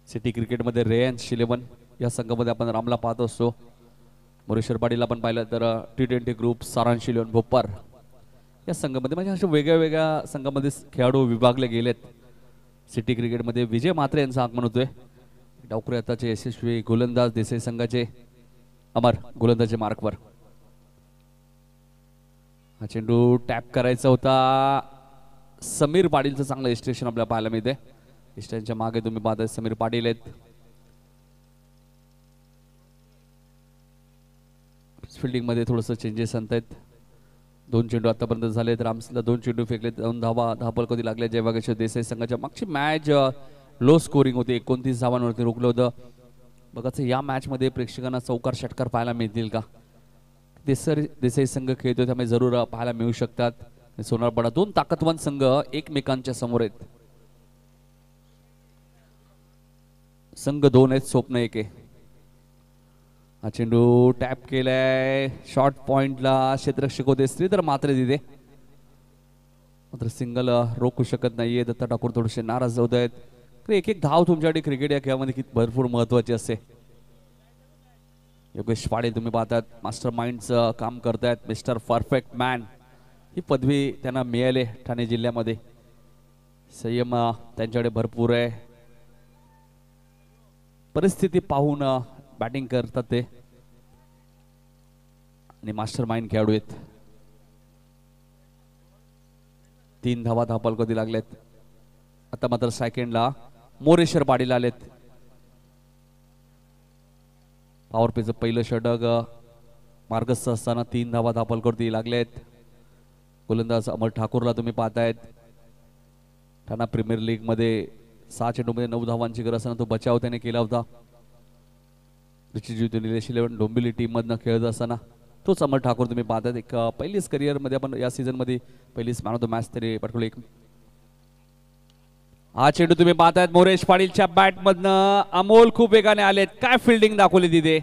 City क्रिकेटमध्ये रेयन्स 11 या संघामध्ये आपण रामला पाहत असतो. मोरेश्वर पाटील आपण पाहिलं तर T20 ग्रुप सारांश 11 भोपार या संघामध्ये म्हणजे अशा वेगळ्या वेगळ्या संघामध्ये खेळाडू विभागले गेलेत. सिटी क्रिकेटमध्ये विजय म्हात्रे यांचं आगमन होतोय. डावखुरे आताचे यशस्वी गोलंदाज देसाई संघाचे अमर गोलंदाजी मार्कवर. हा चेंडू टॅप करायचा होता. समीर पाटीलचं चांगलं एस्टेशन आपल्याला पाहायला मिळते. इष्टांच्या मागे तुम्ही पाहताय समीर पाटील आहेत. फिल्डिंग मध्ये थोडंसं चेंजेस आणतायत. 2 चेंडू आतापर्यंत झालेत. रामसला 2 चेंडू फेकले, 2 धावा कधी लागल्या. जयवागेश्वर देसाई संघाच्या मागची मॅच लो स्कोरिंग होती. 29 धावांवरती रोखलं होतं. बघाच या मॅच मध्ये प्रेक्षकांना चौकार षटकार पाहायला मिळतील का. देसाई संघ खेळतो त्यामुळे जरूर पाहायला मिळू शकतात. सोनारपाडा 2 ताकदवान संघ एकमेकांच्या समोर आहेत. संघ 2 आहेत, स्वप्न 1 आहे. हा चेंडू टॅप केलाय. शॉर्ट पॉइंटला क्षेत्ररक्षक होते श्रीधर मात्रे तिथे, मात्र सिंगल रोखू शकत नाहीये. दत्ता ठाकूर थोडेसे नाराज होत आहेत. एक एक धाव तुमच्यासाठी क्रिकेट या खेळामध्ये किती भरपूर महत्वाची असते. योगेश पाडे तुम्ही पाहतात मास्टर माइंडचं काम करतायत. मिस्टर परफेक्ट मॅन ही पदवी त्यांना मिळाली ठाणे जिल्ह्यामध्ये. संयम त्यांच्याकडे भरपूर आहे. परिस्थिती पाहून बॅटिंग करतात ते आणि मास्टर माइंड खेळाडू आहेत. 3 धावा कधी लागलेत. आता मात्र सेकंडला मोरेश्वर पाटील आलेत. पॉवर प्लेचं पहिलं षटक मार्गस्थ असताना 3 धावा कधी लागलेत. गोलंदाज अमर ठाकूरला तुम्ही पाहतायत. ठाणा प्रीमियर लीग मध्ये 6 चेंडूमध्ये 9 धावांची गरज असताना तो बचाव त्याने केला होता. निलेश 11 डोंबिवली टीम मधनं खेळत असताना तोच अमर ठाकूर तुम्ही पाहतात. एक पहिलीच करिअर मध्ये आपण या सीझन मध्ये पहिलीच मॅन ऑफ द मॅच तरी पटकवली. हा चेंडू तुम्ही पाहतायत मोरेश पाटीलच्या बॅट मधनं अमोल खूप वेगाने आलेत. काय फिल्डिंग दाखवली तिथे.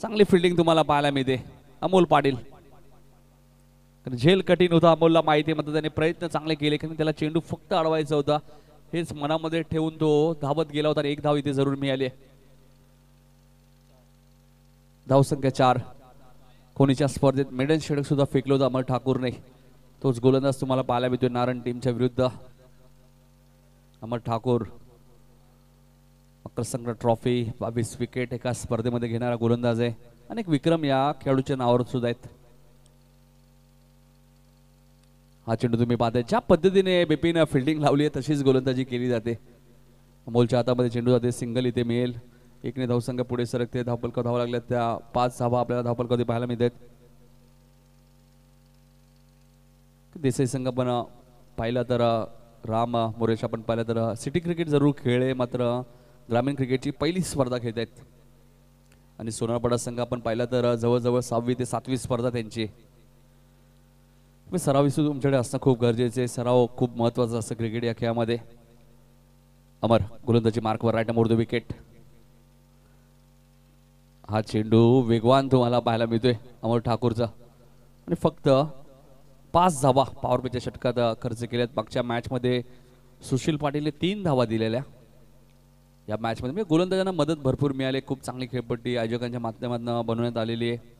चांगली फिल्डिंग तुम्हाला पाहायला मिळते. अमोल पाटील झेल कठीण होता अमोलला माहिती, मात्र त्याने प्रयत्न चांगले केले कारण त्याला चेंडू फक्त अडवायचा होता हेच मनामध्ये ठेवून तो धावत गेला होता. 1 धाव इथे जरूर मिळाली. धावसंख्या 4. कोणीच्या स्पर्धेत मेडन षटक सुद्धा फेकलं होतं अमर ठाकूरने. तोच गोलंदाज तुम्हाला पाहायला मिळतोय नारायण टीमच्या विरुद्ध. अमर ठाकूर मकर संक्रांत ट्रॉफी 22 विकेट एका स्पर्धेमध्ये घेणारा गोलंदाज आहे. अनेक विक्रम या खेळाडूच्या नावावर सुद्धा आहेत. हा चेंडू तुम्ही पाहताय ज्या पद्धतीने बिपिन फिल्डिंग लावली आहे तशीच गोलंदाजी केली जाते. अमोलच्या हातामध्ये चेंडू जाते. सिंगल इथे मिळेल. 1 ने धावसंख्या पुढे सरकते. धावा लागल्या त्या 5 धावा आपल्याला कधी पाहायला मिळतात. देसाई संघ पण पाहिला तर राम मोरेश आपण पाहिलं तर सिटी क्रिकेट जरूर खेळले, मात्र ग्रामीण क्रिकेटची पहिली स्पर्धा खेळत आहेत. आणि सोनारपाडा संघ आपण पाहिला तर जवळजवळ 6वी ते 7वी स्पर्धा त्यांची. सराव तुमच्याकडे असणं खूप गरजेचे. सराव खूप महत्वाचा असतं क्रिकेट या खेळामध्ये. अमर गोलंदाजी मार्कवर राईट मोर द विकेट. हा चेंडू वेगवान तुम्हाला पाहायला मिळतोय अमर ठाकूरचा आणि फक्त 5 धावा पॉवर प्लेच्या षटकात खर्च केल्यात. मागच्या मॅच मध्ये सुशील पाटीलने 3 धावा दिलेल्या. या मॅच मध्ये गोलंदाजांना मदत भरपूर मिळाली. खूप चांगली खेळपट्टी आयोजकांच्या माध्यमातून बनवण्यात आलेली आहे.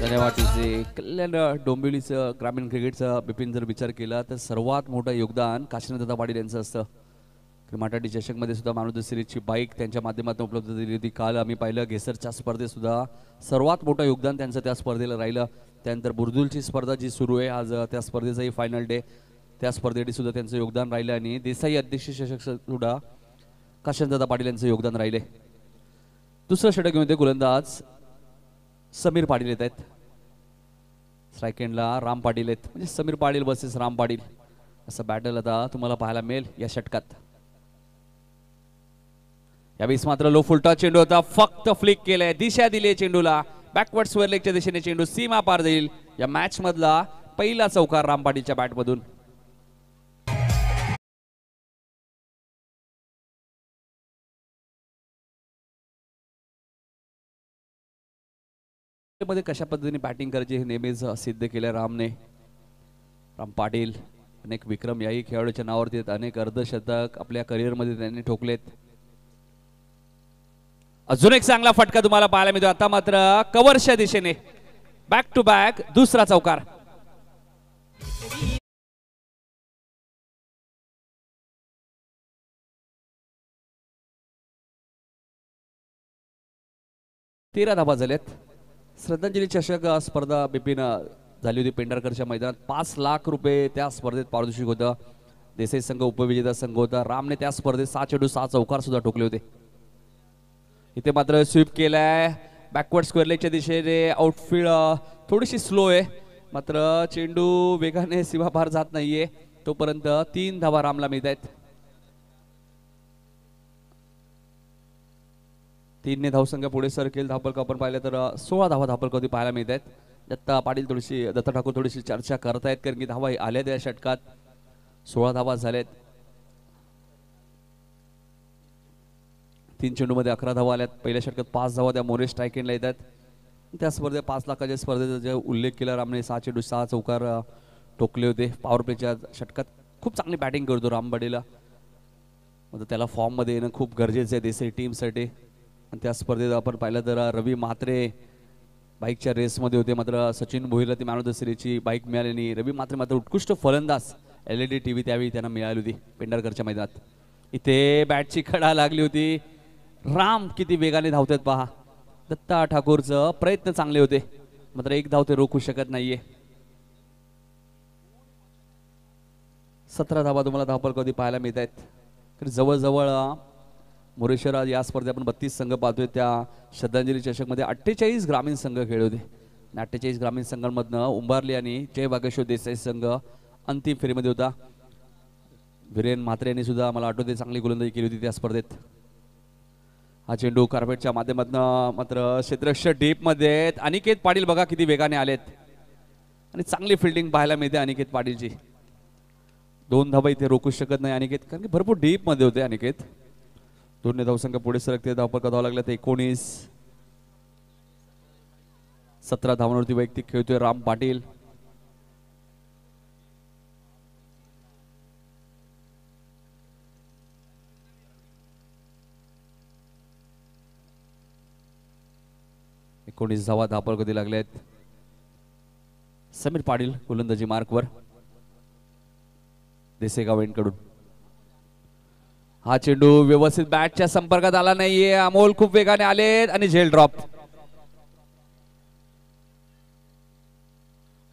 धन्यवाद. कल्याण डोंबिवलीचं ग्रामीण क्रिकेटचा बिपिन जर विचार केला तर सर्वात मोठं योगदान काशीनाथ पाटील यांचं असतं. माटाडी चषकमध्ये सुद्धा मॅन ऑफ द सिरीजची बाईक त्यांच्या माध्यमातून उपलब्ध दिली होती. काल आम्ही पाहिलं घेसरच्या स्पर्धेत सुद्धा सर्वात मोठं योगदान त्यांचं त्या स्पर्धेला राहिलं. त्यानंतर बुरदुलची स्पर्धा जी सुरू आहे आज त्या स्पर्धेचाही फायनल डे, त्या स्पर्धेसाठी सुद्धा त्यांचं योगदान राहिलं. आणि देसाई अध्यक्ष चषक सुद्धा काशीनाथ पाटील यांचं योगदान राहिले. दुसरं षटक घेऊन गोलंदाज समीर पाटील येत आहेत. स्ट्राईक एंडला राम पाटील आहेत. म्हणजे समीर पाटील वर्सेस राम पाटील असं बॅटल आता तुम्हाला पाहायला मिळेल या षटकात. यावेळेस मात्र लो फुलटॉस चेंडू होता, फक्त फ्लिक केलाय, दिशा दिली चेंडूला, बॅकवर्ड स्क्वेअर लेगच्या दिशेने चेंडू सीमा पार जाईल. या मॅच मधला पहिला चौकार राम पाटीलच्या बॅटमधून. मध्ये कशा पद्धतीने बॅटिंग करायची हे नेहमीच सिद्ध केलं रामने. राम पाटील अनेक विक्रम याही खेळाडूच्या नावावरती आहेत, अनेक अर्धशतक आपल्या करिअरमध्ये त्यांनी ठोकलेत. अजून एक चांगला फटका तुम्हाला पाहायला मिळतो. आता मात्र कव्हरच्या दिशेने बॅक टू बॅक दुसरा चौकार. तेरा धावा झाल्यात. श्रद्धांजली चषक स्पर्धा बिपिन झाली होती पेंढारकरच्या मैदानात. 5 लाख रुपये त्या स्पर्धेत पारितोषिक होतं. देसाई संघ उपविजेता संघ होता. रामने त्या स्पर्धेत 6 चेंडू 6 चौकार सुद्धा ठोकले होते. इथे मात्र स्वीप केलाय बॅकवर्ड स्क्वेअर लेगच्या दिशेने. आउटफील्ड थोडीशी स्लो आहे, मात्र चेंडू वेगाने सीमा पार जात नाहीये. तोपर्यंत 3 धावा रामला मिळत आहेत. 3ने धावसंख्या पुढे सरकेल. धावफलक आपण पाहिलं तर 16 धावा धावफलकावरती पाहायला मिळत आहेत. दत्ता ठाकूर थोडीशी चर्चा करतायत, कारण की धावा आल्या त्या षटकात 16 धावा झाल्यात. 3 चेंडूमध्ये 11 धावा आल्यात. पहिल्या षटकात 5 धावा त्या मोरे स्ट्राईक एंडला येतात. त्या स्पर्धेत 5 लाखाच्या स्पर्धेचा जे उल्लेख केला रामने, 6 चेंडू 6 चौकार ठोकले होते. पॉवर प्लेच्या षटकात खूप चांगली बॅटिंग करतो राम पाटील. त्याला फॉर्ममध्ये येणं खूप गरजेचं आहे देसाई टीमसाठी. आणि त्या स्पर्धेत आपण पाहिलं तर रवी म्हात्रे बाईकच्या रेसमध्ये होते, मात्र सचिन भोईरला ती मॅन ऑफ द सिरीजची बाईक मिळाली नाही. रवी म्हात्रे मात्र उत्कृष्ट फलंदाज LED TV त्यावेळी त्यांना मिळाली होती पेंढारकरच्या मैदानात. इथे बॅटची खडा लागली होती. राम किती वेगाने धावतात पहा. दत्ता ठाकूरचं प्रयत्न चांगले होते, मात्र एक धाव ते रोखू शकत नाहीये. 17 धावा तुम्हाला धावफलकावरती पाहायला मिळत आहेत. तर जवळजवळ मोरेश्वर या स्पर्धेत आपण 32 संघ पाहतोय. त्या श्रद्धांजली चषकमध्ये 48 ग्रामीण संघ खेळले होते. 48 ग्रामीण संघांमधनं उंबारली आणि जय वागेश्वर देसाई संघ अंतिम फेरीमध्ये होता. वीरेन म्हात्रे यांनी सुद्धा मला आठवते चांगली गोलंदाजी केली होती त्या स्पर्धेत. हा चेंडू कार्पेटच्या माध्यमातून मात्र क्षेत्ररक्षक डीप मध्ये. अनिकेत पाटील बघा किती वेगाने आलेत आणि चांगली फिल्डिंग पाहायला मिळते अनिकेत पाटीलची. 2 धावा इथे रोखू शकत नाही अनिकेत, कारण की भरपूर डीप मध्ये होते अनिकेत. 2ने धावसंख्या पुढे सरकते. धावफलक धावा लागल्या तर 19. 17 धावांवरती वैयक्तिक खेळतोय राम पाटील. एकोणीस धावा धावफलकावरती लागले आहेत. समीर पाटील गोलंदाजी मार्कवर देसेगाव यांकडून. हा चेंडू व्यवस्थित बॅटच्या संपर्कात आला नाहीये. अमोल खूप वेगाने आलेत आणि झेल ड्रॉप.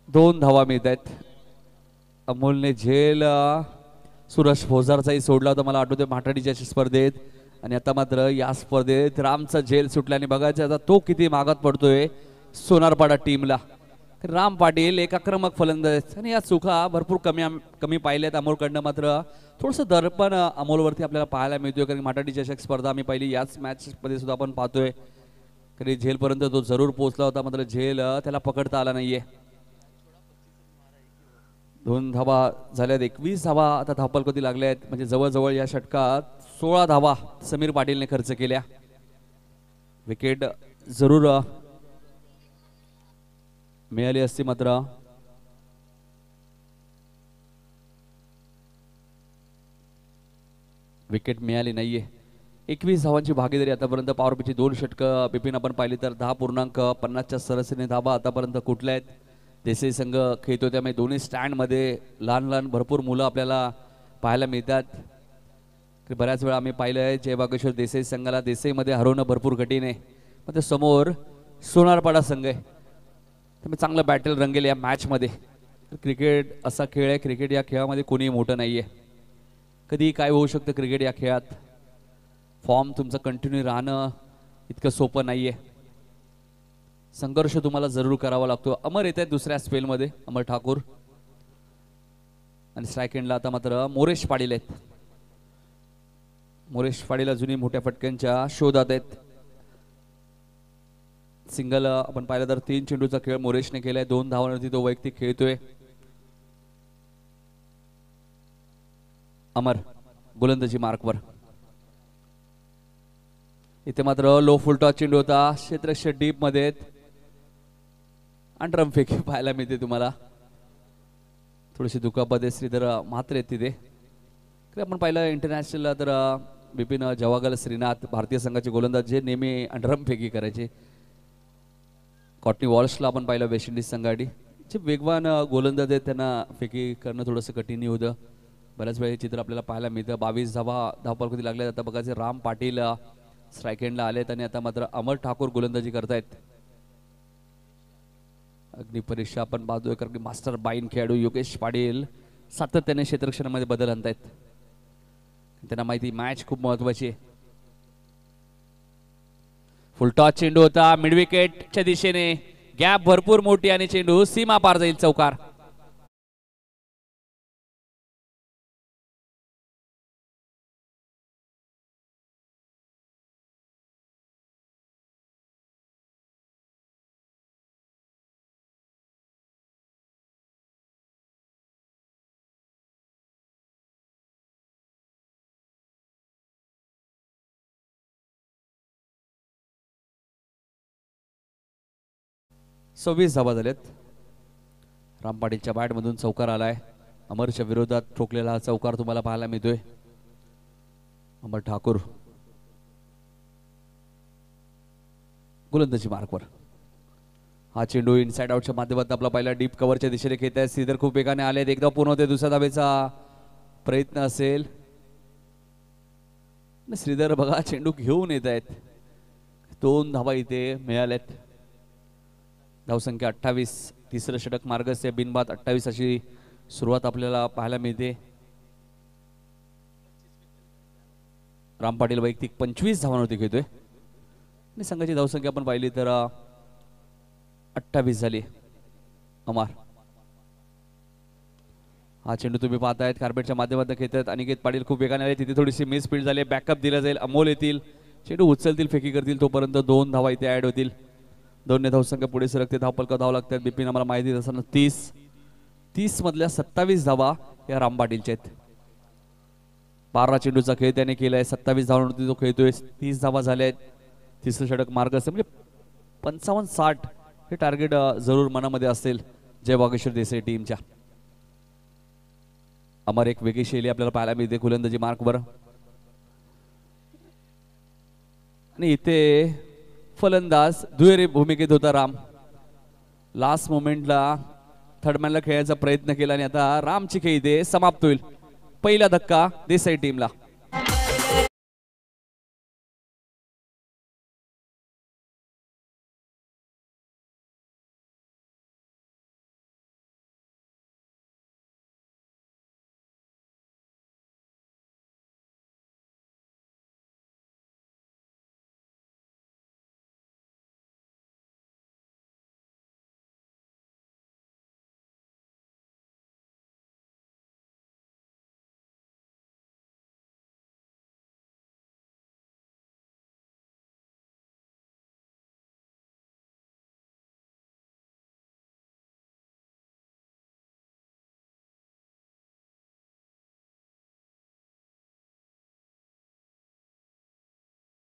2 धावा मिळत आहेत. अमोलने झेल सुरज फोजारचाही सोडला होता मला आठवते माठाडीच्या स्पर्धेत. आणि आता मात्र या स्पर्धेत रामचा झेल सुटल्याने बघायचं आता तो किती मागात पडतोय सोनारपाडा टीमला. राम पाटील एक आक्रमक फलंदाज आणि या चुका भरपूर कमी पाहिल्यात अमोलकडनं. मात्र थोडंसं दर्पण अमोलवरती आपल्याला पाहायला मिळतोय, कारण माठाडी चषक स्पर्धा आम्ही पहिली याच मॅच मध्ये सुद्धा आपण पाहतोय. कारण झेलपर्यंत तो जरूर पोहोचला होता, मात्र झेल त्याला पकडता आला नाहीये. 2 धावा झाल्यात. 21 धावा आता धावफलकावरती लागल्या आहेत. म्हणजे जवळजवळ या षटकात 16 धावा समीर पाटीलने खर्च केल्या. विकेट जरूर मिळाली असती, मात्र विकेट मिळाली नाहीये. 21 धावांची भागीदारी आतापर्यंत. पॉवर प्लेची 2 षटकं बिपिन आपण पाहिली तर 10.50च्या सरासरीने धावा आतापर्यंत कुठल्या आहेत. देसाई संघ खेळतो त्यामुळे दोन्ही स्टँडमध्ये लहान लहान भरपूर मुलं आपल्याला पाहायला मिळतात. बऱ्याच वेळा आम्ही पाहिलं आहे जय वागेश्वर देसाई संघाला देसाईमध्ये हरवणं भरपूर कठीण आहे. मग समोर सोनारपाडा संघ आहे, त्यामुळे चांगलं बॅटल रंगेल या मॅचमध्ये. क्रिकेट असा खेळ आहे, क्रिकेट या खेळामध्ये कोणीही मोठं नाही आहे. कधी काय होऊ शकतं क्रिकेट या खेळात. फॉर्म तुमचं कंटिन्यू राहणं इतकं सोपं नाही आहे. संघर्ष तुम्हाला जरूर करावा लागतो. अमर येत आहेत दुसऱ्या स्पेलमध्ये, अमर ठाकूर. आणि स्ट्राईक एंडला आता मात्र मोरेश पाटील आहेत. मोरेश पाडील अजूनही मोठ्या फटक्यांच्या शोधात आहेत. सिंगल आपण पाहिलं तर 3 चेंडूचा खेळ मोरेशने केलाय. 2 धावांवरती तो वैयक्तिक खेळतोय. अमर गोलंदाजी मार्कवर. इथे मात्र लो फुल टॉस चेंडू होता. क्षेत्ररक्षक डीप मध्ये आणि ड्रम फेकी पाहायला मिळते तुम्हाला. थोडीशी दुखापत आहे. श्रीधर मात्र आहेत तिथे. आपण पाहिलं इंटरनॅशनल तर बिपिन जवागल श्रीनाथ भारतीय संघाचे गोलंदाज जे नेहमी ड्रम फेकी करायचे. कॉटनी वॉल्शला आपण पाहिलं वेस्ट इंडिज संघासाठी जे वेगवान गोलंदाज आहेत त्यांना फेकी करणं थोडंसं कठीण होतं. बऱ्याच वेळा हे चित्र आपल्याला पाहायला मिळतं. 22 धावा कधी लागल्या. आता बघायचे राम पाटील स्ट्राईक एंडला आलेत आणि आता मात्र अमर ठाकूर गोलंदाजी करतायत. अग्निपरीक्षा आपण पाहतोय कारण की मास्टर बाईन खेळाडू योगेश पाटील सातत्याने क्षेत्ररक्षणामध्ये बदल आणतायत. त्यांना माहिती मॅच खूप महत्वाची आहे. फुल टॉस चेंडू होता. मिड विकेटच्या दिशेने गॅप भरपूर मोठी आणि चेंडू सीमा पार जाईल. चौकार. सव्वीस धावा झालेत. राम पाटीलच्या बॅटमधून चौकार आलाय. अमरच्या विरोधात ठोकलेला हा चौकार तुम्हाला पाहायला मिळतोय. अमर ठाकूर गोलंदाजी मार्कवर. हा चेंडू इनसाइड आउटच्या माध्यमातून आपला पहिला डीप कव्हरच्या दिशेने खेळत आहे. श्रीधर खूप वेगाने आलेत. एकदा पूर्ण होते. दुसऱ्या धावेचा प्रयत्न असेल. श्रीधर बघा चेंडू घेऊन येत आहेत. 2 धावा इथे मिळाल्यात. धावसंख्या 28. तिसरं षटक मार्गस्य बिनबाद 28 अशी सुरुवात आपल्याला पाहायला मिळते. राम पाटील वैयक्तिक 25 धावांवरती खेळतोय आणि संघाची धावसंख्या आपण पाहिली तर 28 झाली. अमर हा चेंडू तुम्ही पाहतायत कार्पेटच्या माध्यमातून खेळतात. अनिकेत पाटील खूप वेगाने आले. तिथे थोडीशी मिस फील्ड झाली. बॅकअप दिला जाईल. अमोल येतील. चेंडू उचलतील फेकी करतील. तोपर्यंत 2 धावा इथे ऍड होतील. 2 धावसंख्या पुढे सरकते. धावपलका धाव लागतात. बिपिन आम्हाला माहिती असताना 30 मधल्या 27 धावा या राम पाटीलच्या आहेत. 12 चेंडूचा खेळ त्याने केलाय. 27 धावांवरती तो खेळतोय. 30 धावा झाल्या आहेत. तिसरं षटक मार्ग असेल म्हणजे 55-60 हे टार्गेट जरूर मनामध्ये असेल जय वागेश्वर देसाई टीमच्या. अमर एक वेगळी शैली आपल्याला पाहायला मिळते गोलंदाजी मार्कवर. आणि इथे फलंदाज दुहेरी भूमिकेत होता राम. लास्ट मोमेंटला थर्डमॅनला खेळायचा प्रयत्न केला आणि आता रामची खेळी इथे समाप्त होईल. पहिला धक्का देसाई टीमला.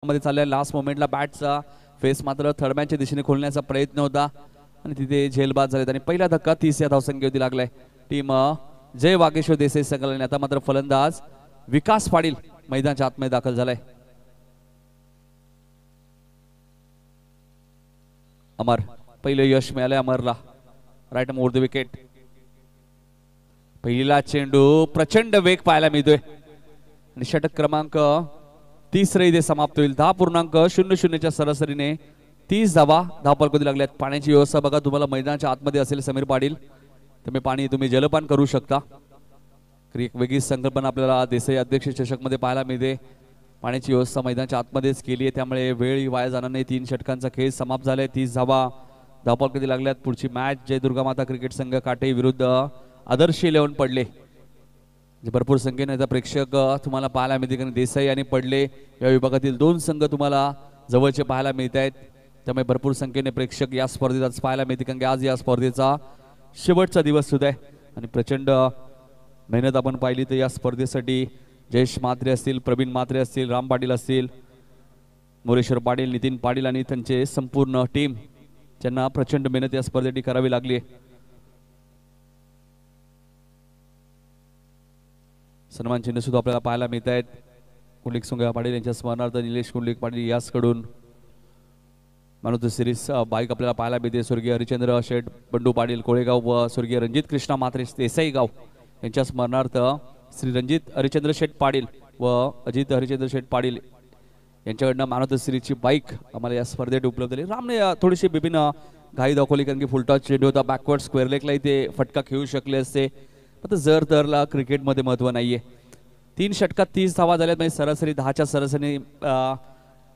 मध्ये चालल्या लास्ट मोमेंटला बॅटचा फेस मात्र थर्डमॅनच्या दिशेने खोलण्याचा प्रयत्न होता आणि तिथे झेलबाद झालेत आणि पहिला धक्का 30 या धावसंख्येवरती लागलाय. टीम जय वागेश्वर देसाई संघाने आता मात्र फलंदाज विकास पाटील मैदानाच्या आतमध्ये दाखल झालाय. अमर पहिलं यश मिळालंय अमरला. Right more the wicket. पहिला चेंडू प्रचंड वेग पाहायला मिळतोय आणि षटक क्रमांक 30 इथे समाप्त होईल. 10.00च्या सरासरीने 30 धावा धावपलकोती लागल्यात. पाण्याची व्यवस्था बघा तुम्हाला मैदानाच्या आतमध्ये असेल समीर पाटील. तुम्ही जलपान करू शकता. एक वेगळी संकल्पना आपल्याला देसाई अध्यक्ष चषक मध्ये पाहायला मिळते. पाण्याची व्यवस्था मैदानाच्या आतमध्येच केली आहे त्यामुळे वेळ वाया जाणार नाही. 3 षटकांचा खेळ समाप्त झालाय. 30 धावा धावपलकोती लागल्यात. पुढची मॅच जय दुर्गा माता क्रिकेट संघ काटे विरुद्ध आदर्श 11 पडले. भरपूर संख्येने आता प्रेक्षक तुम्हाला पाहायला मिळतील, कारण देसाई आणि पडले या विभागातील 2 संघ तुम्हाला जवळचे पाहायला मिळत आहेत. त्यामुळे भरपूर संख्येने प्रेक्षक या स्पर्धेत आज पाहायला मिळतील, कारण की आज या स्पर्धेचा शेवटचा दिवस सुद्धा आहे आणि प्रचंड मेहनत आपण पाहिली तर या स्पर्धेसाठी जयेश म्हात्रे असतील, प्रवीण म्हात्रे असतील, राम पाटील असतील, मोरेश्वर पाटील, नितीन पाटील आणि त्यांचे संपूर्ण टीम, ज्यांना प्रचंड मेहनत या स्पर्धेसाठी करावी लागली आहे. सन्मान चिन्ह सुद्धा आपल्याला पाहायला मिळत आहेत. कुंडलिक सुंगा पाटील यांच्या स्मरणार्थ निलेश कुंडलिक पाटील याचकडून मारुती सिरीज बाईक आपल्याला पाहायला मिळते. स्वर्गीय हरिचंद्र शेठ बंडू पाटील कोळेगाव व स्वर्गीय रणजित कृष्णा म्हात्रे देसाई गाव यांच्या स्मरणार्थ श्री रणजित हरिचंद्र शेठ पाटील व अजित हरिचंद्र शेठ पाटील यांच्याकडनं मारुती सिरीजची बाईक आम्हाला या स्पर्धेत उपलब्ध झाली. रामने थोडीशी विभिन्न घाई दाखवली, कारण की फुलटॉस चेंडू होता, बॅकवर्ड स्क्वेअर लेगला इथे फटका खेळू शकले असते. आता जर तरला क्रिकेटमध्ये महत्त्व नाही आहे. 3 षटकात 30 धावा झाल्यात, म्हणजे सरासरी 10च्या सरासरी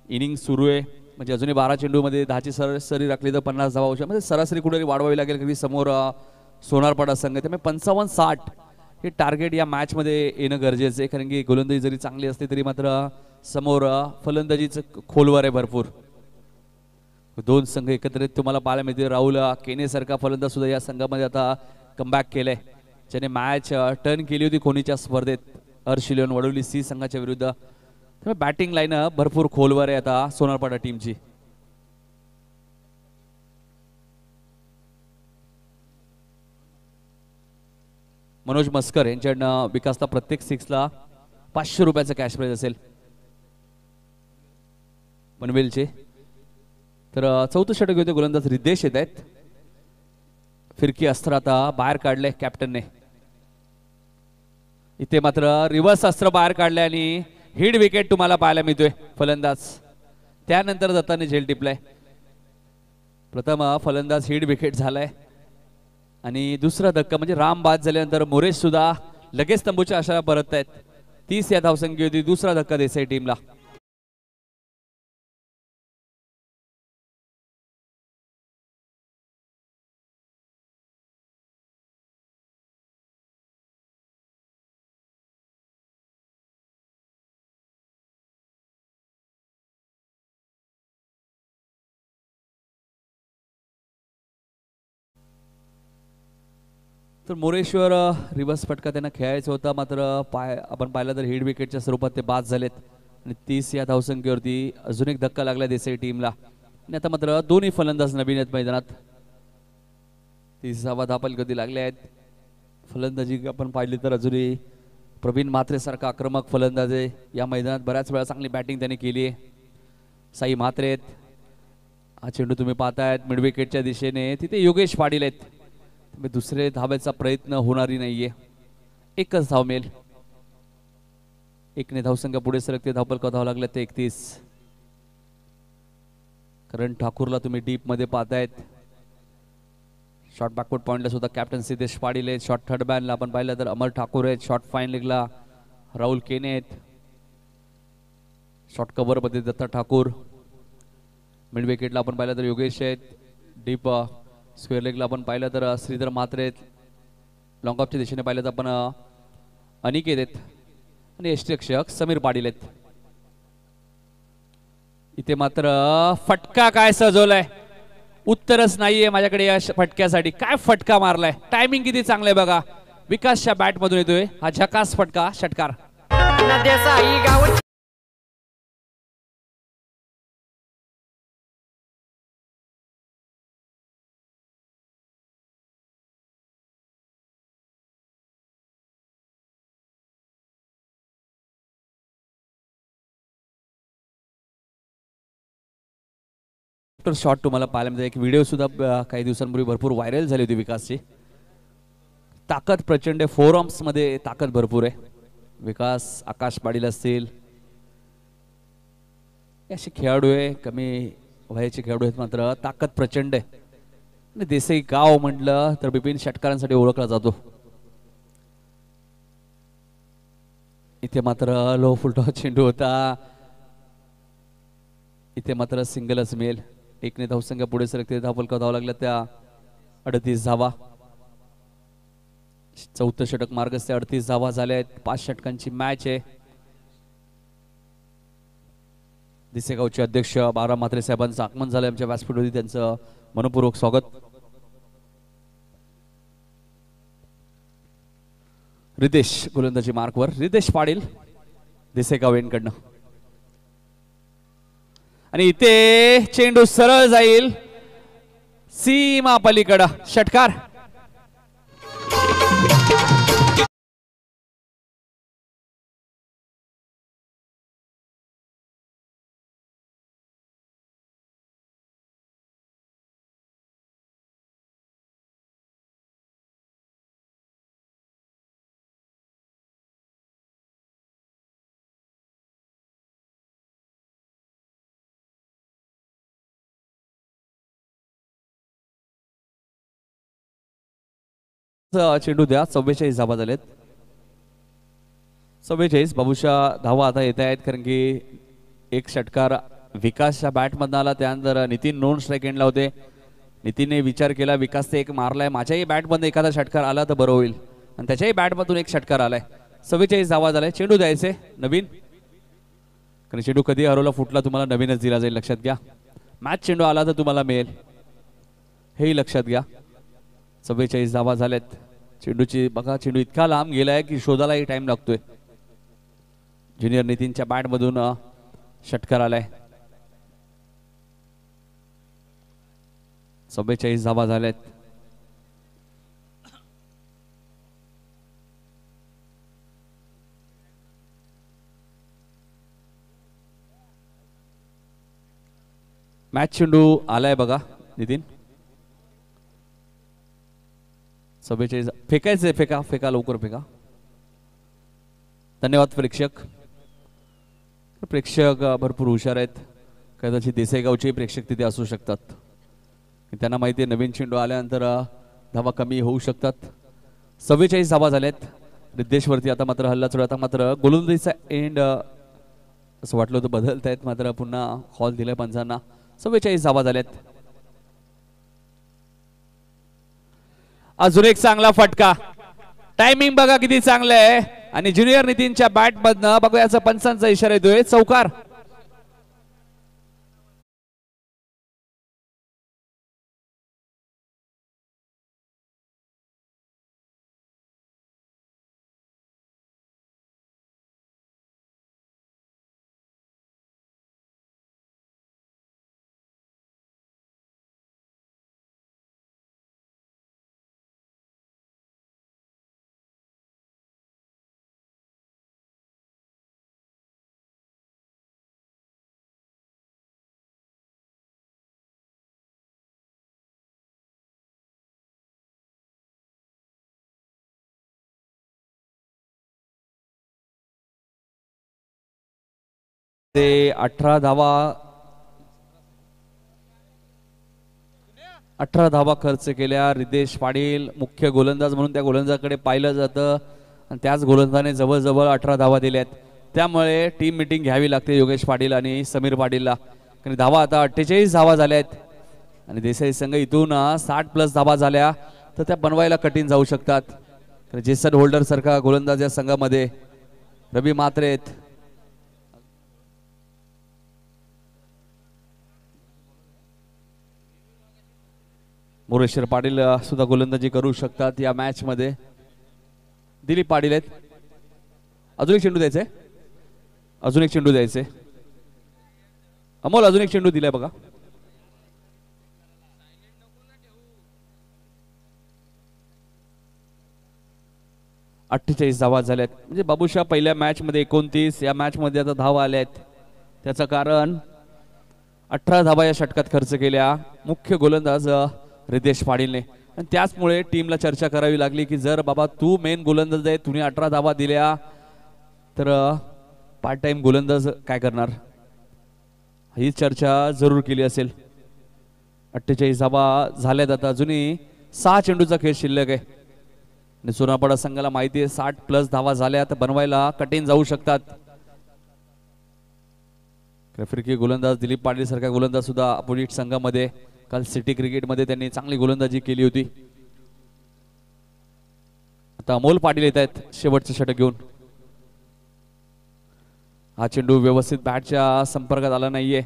इनिंग सुरू आहे. म्हणजे अजूनही 12 चेंडूमध्ये 10ची सरासरी राखली तर 50 धावा होऊ शकतात. म्हणजे सरासरी कुठेतरी वाढवावी लागेल, कारण समोर सोनारपाडा संघ आहे. त्यामुळे 55-60 हे टार्गेट या मॅचमध्ये येणं गरजेचं आहे, कारण की गोलंदाजी जरी चांगली असते तरी मात्र समोर फलंदाजीचं खोलवर आहे भरपूर. 2 संघ एकत्रित तुम्हाला पाहायला मिळते. राहुल केनेसारखा फलंदाज सुद्धा या संघामध्ये आता कमबॅक केलंय, ज्याने मॅच टर्न केली होती कोणीच्या स्पर्धेत हर्षिलियन वडोली सी संघाच्या विरुद्ध. त्यामुळे बॅटिंग लाईन भरपूर खोलवर आहे आता सोनारपाडा टीमची. मनोज मस्कर यांच्याकडनं विकासला प्रत्येक 6ला 500 रुपयाचं कॅश प्राइज असेल पनवेलचे. तर 4थं षटक घेतो गोलंदाज रिद्धेश येत आहेत. फिरकी अस्त्र आता बाहेर काढले कॅप्टनने. इथे मात्र रिव्हर्स अस्त्र बाहेर काढले आणि हिट विकेट तुम्हाला पाहायला मिळतोय फलंदाज. त्यानंतर दत्ताने झेल टिपलाय. प्रथम फलंदाज हिट विकेट झालाय आणि दुसरा धक्का म्हणजे राम बाद झाल्यानंतर मोरेश सुद्धा लगेच तंबूच्या आशाला परत आहेत. 30 या धावसंख्या होती. दुसरा धक्का देसाई टीमला. तर मोरेश्वर रिव्हर्स फटका त्यांना खेळायचा होता, मात्र आपण पाहिलं तर हेड विकेटच्या स्वरूपात ते बाद झालेत आणि 30 या धावसंख्येवरती अजून एक धक्का लागला देसाई टीमला. आणि आता मात्र दोन्ही फलंदाज नवीन आहेत मैदानात. 30वा धापल कधी लागले आहेत. फलंदाजी आपण पाहिली तर अजूनही प्रवीण म्हात्रे सारखा आक्रमक फलंदाज आहे. या मैदानात बऱ्याच वेळा चांगली बॅटिंग त्यांनी केली आहे. साई म्हात्रे आहेत. हा चेंडू तुम्ही पाहतायत मिड विकेटच्या दिशेने, तिथे योगेश पाटील आहेत. दुसरे धाब्याचा प्रयत्न होणारी नाहीये. एकच धाव मिळेल. 1ने धावसंख्या पुढे सरकते. धावपल धाव लागले ते 31. करण ठाकूरला तुम्ही डीप मध्ये पाहतायत. शॉर्ट बॅकवर्ड पॉइंटला सुद्धा कॅप्टन सिद्धेश पाटील आहेत. शॉर्ट थर्ड बॅनला आपण पाहिलं तर अमर ठाकूर आहेत. शॉर्ट फाईन लेगला राहुल केने आहेत. शॉर्ट कव्हर मध्ये दत्ता ठाकूर. मिड विकेटला आपण पाहिलं तर योगेश आहेत. डीप स्क्वेअर लेगला आपण पाहिलं तर श्रीधर म्हात्रे आहेत. लॉंग ऑफच्या दिशेने पाहिलं तर आपण अनिकेत आहेत आणि यष्टीरक्षक समीर पाटील आहेत. इथे मात्र फटका काय सजवलाय, उत्तरच नाहीये माझ्याकडे या फटक्यासाठी. काय फटका मारलाय, टायमिंग किती चांगलंय बघा. विकासच्या बॅट मधून येतोय हा झकास फटका. षटकार. शॉट तुम्हाला पाहायला मिळते. एक व्हिडिओ सुद्धा काही दिवसांपूर्वी भरपूर व्हायरल झाली होती विकासची. ताकद प्रचंड आहे. 4 आर्म्स मध्ये ताकद भरपूर आहे. विकास आकाश पाटील असतील असे खेळाडू आहे, कमी वयाचे खेळाडू आहेत, मात्र ताकद प्रचंड आहे. आणि देसाई गाव म्हटलं तर बिपिन षटकारांसाठी ओळखला जातो. इथे मात्र लो फुलटॉस चेंडू होता. इथे मात्र सिंगलच मिळेल. 1ने धावसंख्या पुढे सरकते. धावफलका धाव लागल्या त्या 38 धावा. चौथं षटक मार्गस्थ 38 धावा झाल्या आहेत. 5 षटकांची मॅच आहे. दिसेगावचे अध्यक्ष बारा म्हात्रे साहेबांचं आगमन झालं आमच्या व्यासपीठावरती. त्यांचं मनपूर्वक स्वागत. रितेश गोलंदाजी मार्कवर. रितेश पाटील दिसेगाव एंडकडनं. आणि इथे चेंडू सरळ जाईल सीमा पलीकडं. षटकार. चेंडू द्या. 44 धावा झालेत. 44. बाबूशा धावा आता येत आहेत कारण की एक षटकार विकासच्या बॅटमधून आला. त्यानंतर नितीन नोन स्ट्राईक एंडला होते. नितीनने विचार केला विकासने एक मारलाय, माझ्याही बॅटमधून एखादा षटकार आला तर बरं होईल, आणि त्याच्याही बॅटमधून एक षटकार आलाय. 44 धावा झालाय. चेंडू द्यायचे नवीन, कारण चेंडू कधी हरवला फुटला तुम्हाला नवीनच दिला जाईल, लक्षात घ्या. मॅच चेंडू आला तर तुम्हाला मिळेल, हेही लक्षात घ्या. 44 धावा झाल्यात. चेंडूची बघा, चेंडू इतका लांब गेलाय की शोधायलाही टाइम लागतोय. ज्युनियर नितीनच्या बॅट मधून षटकार आलाय. 44 धावा झाल्यात. मॅच चेंडू आलाय बघा नितीन. 44 फेकायचंय. फेका फेका लवकर फेका. धन्यवाद प्रेक्षक. प्रेक्षक भरपूर हुशार आहेत. कदाचित देसाईगावचे प्रेक्षक तिथे असू शकतात. त्यांना माहिती आहे नवीन चेंडू आल्यानंतर धावा कमी होऊ शकतात. 44 धावा झाल्यात. रिद्धेशवरती आता मात्र हल्ला चढ. आता मात्र गोलंदाजीचा एंड असं वाटलं होतं बदलतायत, मात्र पुन्हा हॉल दिलाय पंचांना. 44 धावा झाल्यात. अजून एक चांगला फटका. टायमिंग बघा किती चांगलं आहे. आणि ज्युनियर नितीनच्या बॅट मधनं बघा याचा पंचांचा इशारा येतोय. चौकार. ते 18 धावा खर्च केल्या. रिद्धेश पाटील मुख्य गोलंदाज म्हणून त्या गोलंदाजाकडे पाहिलं जातं, आणि त्याच गोलंदाजाने जवळजवळ 18 धावा दिल्यात. त्यामुळे टीम मीटिंग घ्यावी लागते योगेश पाटील आणि समीर पाटीलला. कारण धावा आता 48 धावा झाल्यात, आणि देसाई संघ इथून 60+ धावा झाल्या तर त्या बनवायला कठीण जाऊ शकतात. जेसन होल्डर सारखा गोलंदाज या संघामध्ये रवी म्हात्रे आहेत. मोरेश्वर पाटील सुद्धा गोलंदाजी करू शकतात या मॅच मध्ये. दिलीप पाटील आहेत. अजून एक चेंडू द्यायचंय. अजून एक चेंडू द्यायचे. अमोल अजून एक चेंडू दिलाय बघा. अठ्ठेचाळीस धावा झाल्यात. म्हणजे बाबूशा पहिल्या मॅच मध्ये 29, या मॅच मध्ये आता धावा आल्यात. त्याचं कारण 18 धावा या षटकात खर्च केल्या मुख्य गोलंदाज रिद्धेश पाटीलने, आणि त्याचमुळे टीमला चर्चा करावी लागली की जर बाबा तू मेन गोलंदाज आहे, तुम्ही 18 धावा दिल्या, तर पार्ट टाइम गोलंदाज काय करणार, ही चर्चा जरूर केली असेल. 48 धावा झाल्यात. आता अजूनही 6 चेंडूचा खेळ शिल्लक आहे, आणि सोनापाडा संघाला माहिती आहे 60+ धावा झाल्या तर बनवायला कठीण जाऊ शकतात. फिरकी गोलंदाज दिलीप पाटील सारखा गोलंदाज सुद्धा अपोजिट संघामध्ये काल सिटी क्रिकेटमध्ये त्यांनी चांगली गोलंदाजी केली होती. आता अमोल पाटील येत आहेत शेवटचं षटक घेऊन. हा चेंडू व्यवस्थित बॅटच्या संपर्कात आला नाहीये.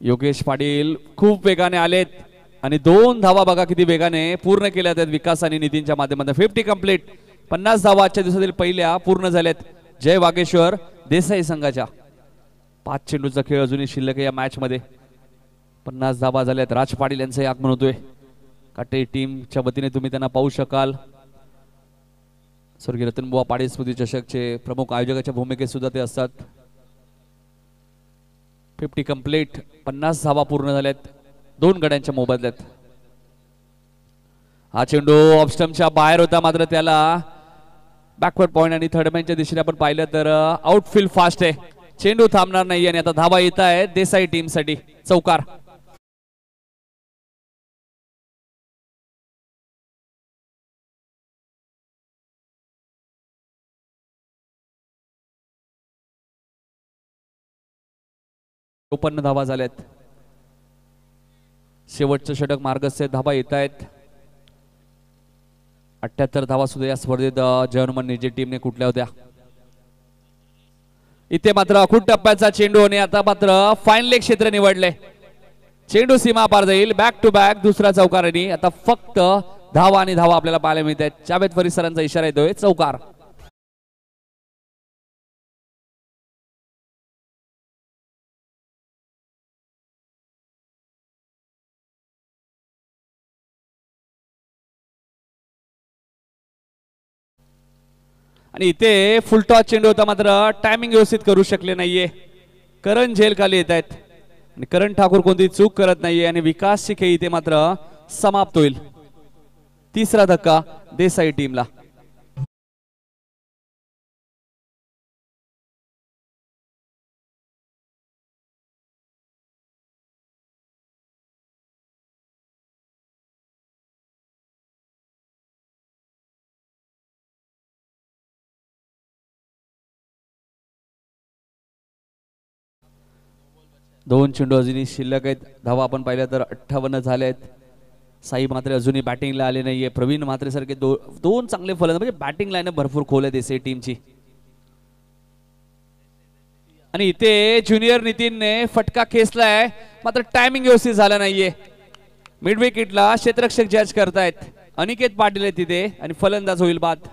योगेश पाटील खूप वेगाने आलेत आणि 2 धावा बघा किती वेगाने पूर्ण केल्या आहेत विकास आणि नितीनच्या माध्यमातून. 50 कंप्लीट. 50 धावा आजच्या दिवसातील पहिल्या पूर्ण झाल्यात जय वागेश्वर देसाई संघाच्या. 5 चेंडूचा खेळ अजूनही शिल्लक आहे या मॅच मध्ये. 50 धावा झाल्यात. राज पाटील यांचं आगमन होतोय. काटे टीमच्या वतीने तुम्ही त्यांना पाहू शकाल. स्वर्गीय रतनबुवा पाटील स्मृती चषकचे प्रमुख आयोजकाच्या भूमिकेत सुद्धा ते असतात. 50 कंप्लीट. 50 धावा पूर्ण झाल्यात 2 गड्यांच्या मोबदल्यात. हा चेंडू ऑफस्टम्पच्या बाहेर होता मात्र त्याला बॅकवर्ड पॉइंट आणि थर्ड मॅनच्या दिशेने आपण पाहिलं तर आउटफील्ड फास्ट आहे. चेंडू थांबणार नाही आणि आता धावा येत आहेत देसाई टीम साठी. चौकार. ओपन धावा झाल्यात. शेवटचं षटक मार्गस्थ. धावा येत आहेत. 78 धावा सुद्धा या स्पर्धेत जर्मन निजी टीमने कुठल्या होत्या. इथे मात्र अखूट टप्प्याचा चेंडू आणि आता मात्र फायनल क्षेत्र निवडले. चेंडू सीमा पार जाईल. बॅक टू बॅक दुसरा चौकार आणि आता फक्त धावा आणि धावा आपल्याला पाहायला मिळत आहेत. जावेद फरीद सरांचा इशारा येतोय चौकार. आणि इथे फुलटॉस चेंडू होता मात्र टायमिंग व्यवस्थित करू शकले नाहीये. करण झेल खाली येत आहेत आणि करण ठाकूर कोणती चूक करत नाहीये आणि विकासची खेळी इथे मात्र समाप्त होईल. तिसरा धक्का देसाई टीमला. दोन चेंडू अजूनही शिल्लक आहेत. धावा आपण पाहिल्या तर 58 झाले आहेत. साई मात्र अजूनही बॅटिंगला आले नाहीये. प्रवीण मात्रे सारखे दोन चांगले फलंदाज म्हणजे बॅटिंग लाईन भरपूर खोल आहे देसाई टीमची. आणि इथे ज्युनियर नितीनने फटका खेचलाय मात्र टायमिंग व्यवस्थित झाला नाहीये. मिड विकेटला क्षेत्ररक्षक जज करतायत. अनिकेत पाटील आहे तिथे आणि फलंदाज होईल बाद.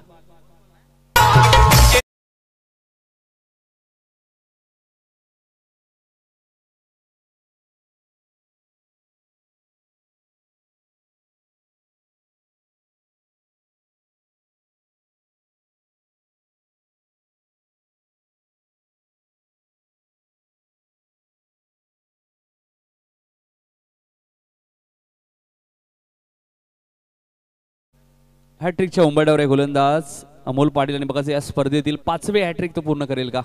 हॅट्रिकच्या उंबरठ्यावर आहे गोलंदाज अमोल पाटील आणि बघा या स्पर्धेतील 5वे हॅट्रिक तो पूर्ण करेल का.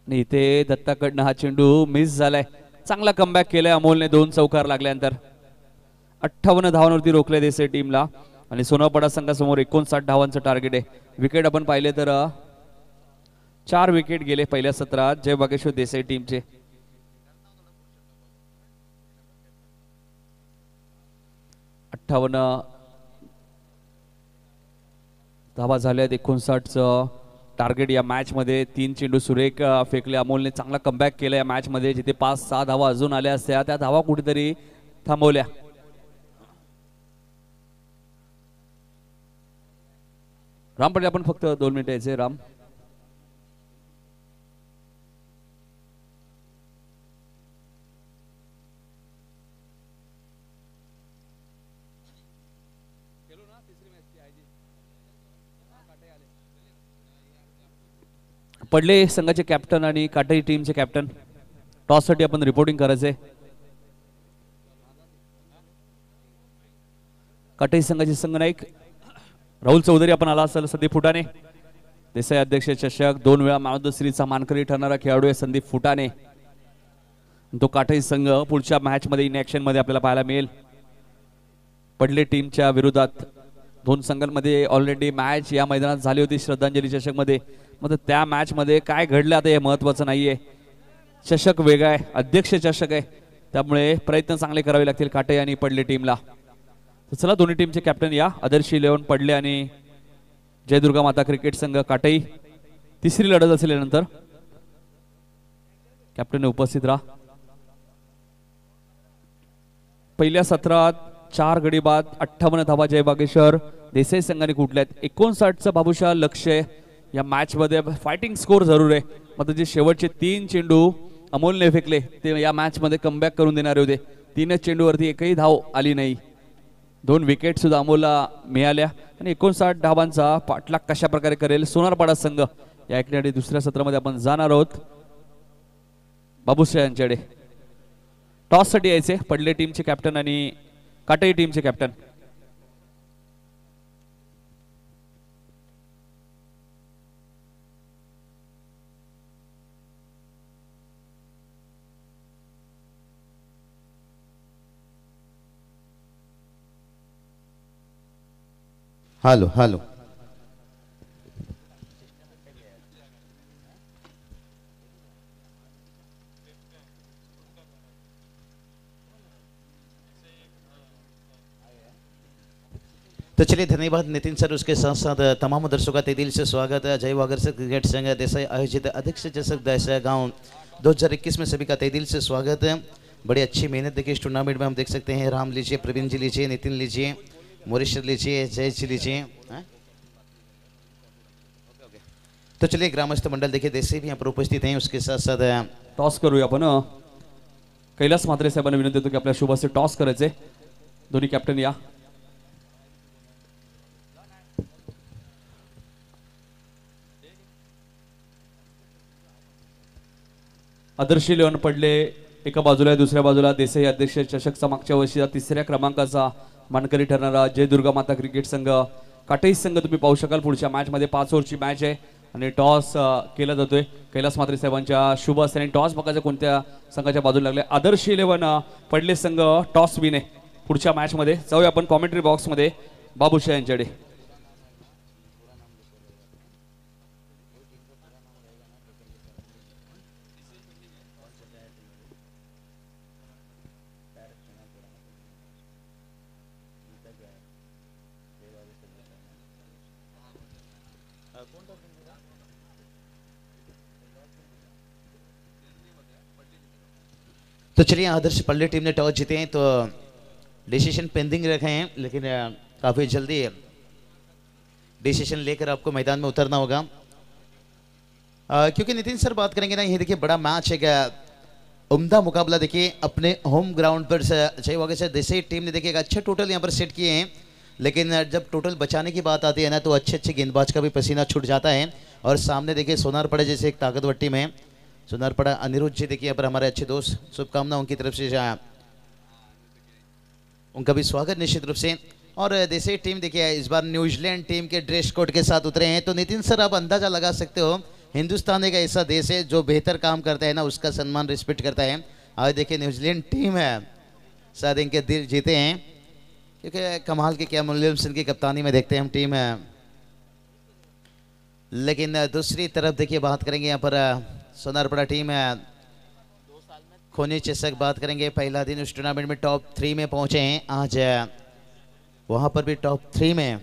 आणि इथे दत्ताकडनं हा चेंडू मिस झालाय. चांगला कमबॅक केलाय अमोलने 2 चौकार लागल्यानंतर. 58 धावांवरती रोखले देसाई टीमला आणि सोनापडा संघासमोर 59 धावांचं टार्गेट आहे. विकेट आपण पाहिले तर 4 विकेट गेले पहिल्या सत्रात जय वागेश्वर देसाई टीमचे. 58 धावा झाल्यात. 59चं टार्गेट या मॅच मध्ये. 3 चेंडू सुरेख फेकले. अमोलने चांगला कमबॅक केला या मॅच मध्ये. जिथे 5-6 धावा अजून आल्या असत्या त्या धावा कुठेतरी थांबवल्या. राम पाटील आपण फक्त 2 मिनिटं यायचे. राम पडले संघाचे कॅप्टन आणि काटाई टीमचे कॅप्टन. टॉस साठी आपण रिपोर्टिंग करायचंय. काटाई संघाचे संघनायक राहुल चौधरी आपण आला असेल. संदीप फुटाणे देसाई अध्यक्ष चषक 2 वेळा मॅन ऑफ द सिरीजचा मानकरी ठरणारा खेळाडू आहे संदीप फुटाणे. तो काटाई संघ पुढच्या मॅच मध्ये इन ऍक्शन मध्ये आपल्याला पाहायला मिळेल. पडले टीमच्या विरोधात 2 संघांमध्ये ऑलरेडी मॅच या मैदानात झाली होती श्रद्धांजली चषक मध्ये. मग त्या मॅच मध्ये काय घडलं आता हे महत्वाचं नाहीये. चषक वेगळा आहे. अध्यक्ष चषक आहे त्यामुळे प्रयत्न चांगले करावे लागतील काटाई आणि पडले टीमला. तर चला दोन्ही टीमचे कॅप्टन या. आदर्श 11 पडले आणि जयदुर्गा माता क्रिकेट संघ काटई. तिसरी लढत असेल यानंतर. कॅप्टन उपस्थित राहा. पहिल्या सत्रात 4 गडी बाद 58 धावा जय बागेश्वर देसाई संघाने कुठल्यात. 59चं बाबूशा लक्ष या मॅच मध्ये फायटिंग स्कोर जरूर आहे. मात्र जे शेवटचे 3 चेंडू अमोलने फेकले ते या मॅच मध्ये कमबॅक करून देणारे होते. 3च चेंडूवरती एकही धाव आली नाही. 2 विकेट सुद्धा अमोलला मिळाल्या आणि 59 धावांचा पाठलाग कशा प्रकारे करेल सोनारपाडा संघ या एकण्यासाठी दुसऱ्या सत्रामध्ये आपण जाणार आहोत. बाबूशा यांच्याकडे टॉस साठी यायचे. पडले टीमचे कॅप्टन आणि काटई टीमचे कॅप्टन. हेलो हेलो तो चलिए धन्यवाद नितिन सर. उसके साथ साथ तमाम दर्शकों का तहे दिल से स्वागत है. जय वागरसर क्रिकेट संघ देसाई आयोजित अध्यक्ष चषक देसाई गांव 2021 में सभी का तहे दिल से स्वागत है. बड़ी अच्छी मेहनत देखिए इस टूर्नामेंट में हम देख सकते हैं. राम लीजिए, प्रवीण जी लीजिए, नितिन लीजिए, मोरेश्वर लीजिए, जय जी लीजिए. तो चलिए ग्रामस्थ मंडल देखिए देसाई भी यहाँ पर उपस्थित हैं. उसके साथ साथ टॉस करूया आपण. कैलास म्हात्रे साहेबांना विनंती करतो की आपल्या शुभ हस्ते टॉस करायचे. दोन्ही कॅप्टन या. आदर्श 11 पडले एका बाजूला. दुसऱ्या बाजूला देसाई अध्यक्ष चषकचा मागच्या वर्षीचा 3ऱ्या क्रमांकाचा मानकरी ठरणारा जयदुर्गा माता क्रिकेट संघ काटई संघ तुम्ही पाहू शकाल. पुढच्या मॅच मध्ये 5 ओव्हरची मॅच आहे आणि टॉस केला जातोय. कैलास म्हात्रे साहेबांच्या शुभ हस्ते टॉस बघायचं कोणत्या संघाच्या बाजूला लागले. आदर्श 11 पडले संघ टॉस विने पुढच्या मॅच मध्ये. जाऊया आपण कॉमेंट्री बॉक्स मध्ये बाबूशा यांच्याकडे. तो चलिए आदर्श पल्ले टीम ने टॉस जीते हैं तो डिसीजन पेंडिंग रखे हैं, लेकिन काफ़ी जल्दी डिसीजन लेकर आपको मैदान में उतरना होगा. क्योंकि नितिन सर बात करेंगे ना, ये देखिए बड़ा मैच है, उम्दा मुकाबला देखिए अपने होम ग्राउंड पर. जय वागेश्वर देसाई टीम ने देखिए अच्छा टोटल यहाँ पर सेट किए हैं, लेकिन जब टोटल बचाने की बात आती है ना तो अच्छे गेंदबाज का भी पसीना छूट जाता है. और सामने देखिए सोनारपड़ा जैसे एक ताकतवर टीम है. सोनारपड़ा अनिरुद्ध जी देखिए यहाँ पर हमारे अच्छे दोस्त, शुभकामनाएं उनकी तरफ से, उनका भी स्वागत निश्चित रूप से. और देसाई टीम देखिए इस बार न्यूजीलैंड टीम के ड्रेस कोड के साथ उतरे हैं. तो नितिन सर आप अंदाजा लगा सकते हो हिंदुस्तान एक ऐसा देश है जो बेहतर काम करता है ना उसका सम्मान रिस्पेक्ट करता है. आज देखिए न्यूजीलैंड टीम है, शायद इनके दिल जीते हैं, क्योंकि कमाल के क्या विलियमसन की कप्तानी में देखते हैं हम टीम है. लेकिन दूसरी तरफ देखिए बात करेंगे यहाँ पर सोनारपड़ा टीम है, खोनी चषक बात करेंगे. पहला दिन उस टूर्नामेंट में टॉप 3 में पहुंचे हैं. आज वहां पर भी टॉप 3 में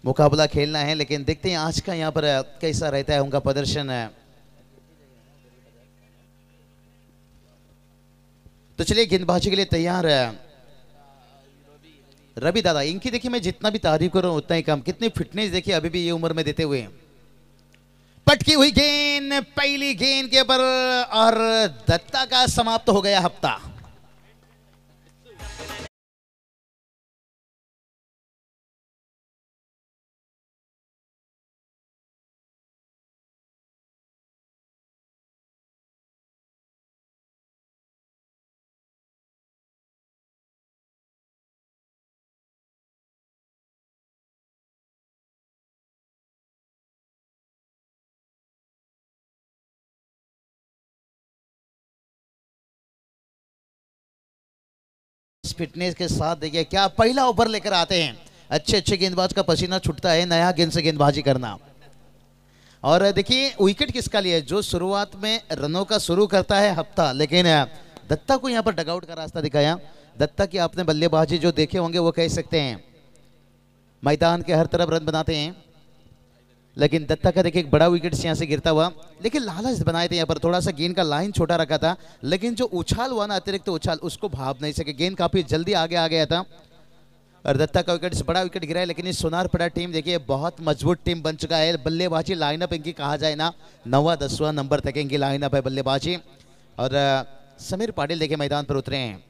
मुकाबला खेलना है, लेकिन देखते हैं आज का यहाँ पर कैसा रहता है उनका प्रदर्शन है. तो चलिए गेंदबाजी के लिए तैयार है रवि दादा. इनकी देखिए मैं जितना भी तारीफ करूं उतना ही कम. कितनी फिटनेस देखिए अभी भी ये उम्र में देते हुए. पटकी हुई गेंद पहली गेंद के ऊपर और दत्ता का समाप्त हो गया हफ्ता. फिटनेस के साथ देखिए क्या पहला ओवर लेकर आते हैं. अच्छे गेंदबाज का पसीना छूटता है नया गेंद से गेंदबाजी करना. और देखिए विकेट किसका लिए, जो शुरुआत में रनों का शुरू करता है हफ्ता, लेकिन दत्ता को यहां पर डगआउट का रास्ता दिखाया. दत्ता की आपने बल्लेबाजी जो देखे होंगे वो कह सकते हैं मैदान के हर तरफ रन बनाते हैं, लेकिन दत्ता का देखिए एक बड़ा विकेट यहाँ से गिरता हुआ। देखिए लालच बनाए थे यहाँ पर, थोड़ा सा गेंद का लाइन छोटा रखा था, लेकिन जो उछाल हुआ ना अतिरिक्त उछाल उसको भाप नहीं सके, गेंद काफी जल्दी आगे आ गया था और दत्ता का विकेट बड़ा विकेट गिरा है। लेकिन इस सोनारपड़ा टीम देखिए बहुत मजबूत टीम बन चुका है। बल्लेबाजी लाइनअप इनकी कहा जाए ना 9वां 10वां नंबर तक इनकी लाइनअप है बल्लेबाजी। और समीर पाटिल देखिए मैदान पर उतरे हैं।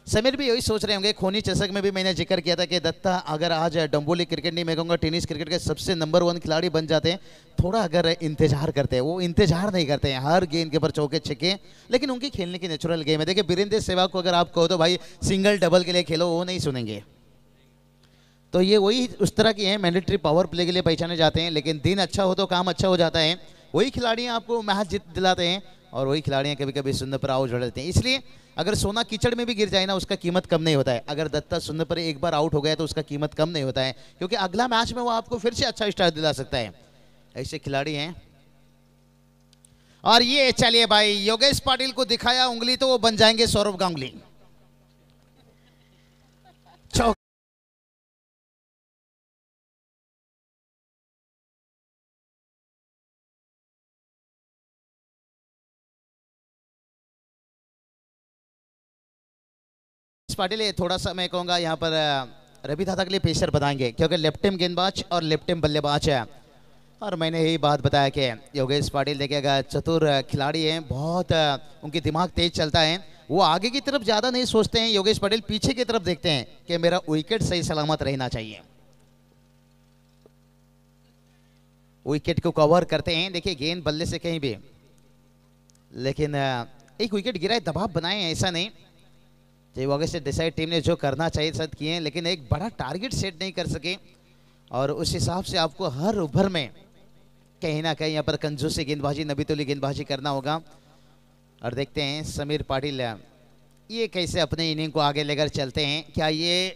समीर भी यही सोच रहे होंगे, खोनी चषक में भी मैंने जिक्र किया था कि दत्ता अगर आज डोंबिवली क्रिकेट नहीं मैं कहूँगा टेनिस क्रिकेट के सबसे नंबर 1 खिलाड़ी बन जाते हैं, थोड़ा अगर इंतजार करते हैं, वो इंतजार नहीं करते हैं हर गेंद के ऊपर चौके छक्के, लेकिन उनकी खेलने की नेचुरल गेम है। देखिए वीरेंद्र सहवाग को अगर आप कहो तो भाई सिंगल डबल के लिए खेलो, वो नहीं सुनेंगे। तो ये वही उस तरह की है, मैंडेटरी पावर प्ले के लिए पहचाने जाते हैं, लेकिन दिन अच्छा हो तो काम अच्छा हो जाता है। वही खिलाड़ियाँ आपको मैच जीत दिलाते हैं और वही खिलाड़ियाँ कभी कभी शून्य पर आउट हो जाते हैं। इसलिए अगर सोना कीचड़ में भी गिर जाए ना उसका कीमत कम नहीं होता है। अगर दत्ता शून्य पर एक बार आउट हो गया तो उसका कीमत कम नहीं होता है, क्योंकि अगला मैच में वो आपको फिर से अच्छा स्टार्ट दिला सकता है। ऐसे खिलाड़ी हैं। और ये चलिए भाई योगेश पाटिल को दिखाया उंगली तो वो बन जाएंगे सौरव गांगुली। पाटिल थोड़ा सा मैं कहूँगा यहाँ पर रवि दादा के लिए पेसर बताएंगे, क्योंकि लेफ्ट टाइम गेंदबाज और लेफ्ट टाइम बल्लेबाज है। और मैंने यही बात बताया कि योगेश पाटिल देखिएगा चतुर खिलाड़ी हैं, बहुत उनकी दिमाग तेज चलता है। वो आगे की तरफ ज़्यादा नहीं सोचते हैं योगेश पाटिल, पीछे की तरफ देखते हैं कि मेरा विकेट सही सलामत रहना चाहिए, विकेट को कवर करते हैं। देखिए गेंद बल्ले से कहीं भी, लेकिन एक विकेट गिरा है, दबाव बनाए हैं ऐसा नहीं। से डिसाइड टीम ने जो करना चाहिए सब किए हैं, लेकिन एक बड़ा टारगेट सेट नहीं कर सके और उस हिसाब से आपको हर ओवर में कहीं ना कहीं यहाँ पर कंजूसी गेंदबाजी नबीतुली गेंदबाजी करना होगा। और देखते हैं समीर पाटिल ये कैसे अपने इनिंग को आगे लेकर चलते हैं। क्या ये,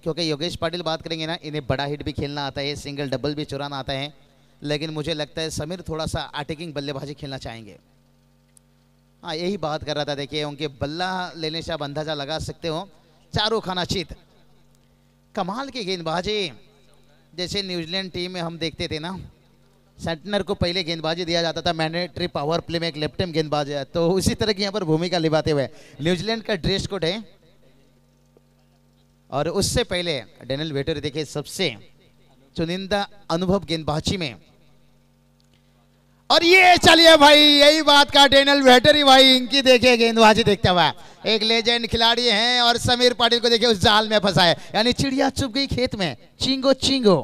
क्योंकि योगेश पाटिल बात करेंगे ना, इन्हें बड़ा हिट भी खेलना आता है, सिंगल डबल भी चुराना आता है, लेकिन मुझे लगता है समीर थोड़ा सा अटैकिंग बल्लेबाजी खेलना चाहेंगे। हाँ यही बात कर रहा था। देखिए उनके बल्ला लेने से आप अंदाजा लगा सकते हो। चारों खाना चित कमाल की गेंदबाजी, जैसे न्यूजीलैंड टीम में हम देखते थे ना, सेंटनर को पहले गेंदबाजी दिया जाता था, मैंडेटरी पावर प्ले में एक लेफ्ट टाइम गेंदबाज है, तो उसी तरह की यहाँ पर भूमिका निभाते हुए न्यूजीलैंड का ड्रेस कोड है। और उससे पहले डेनियल वेटर देखिए सबसे चुनिंदा अनुभव गेंदबाजी में। और ये चलिए भाई यही बात का डेनियल वेटरी भाई, इनकी देखिए गेंदबाजी देखते हुआ एक लेजेंड खिलाड़ी हैं। और समीर पाटिल को देखिए उस जाल में फंसा है, यानी चिड़िया चुप गई खेत में, चिंगो चिंगो।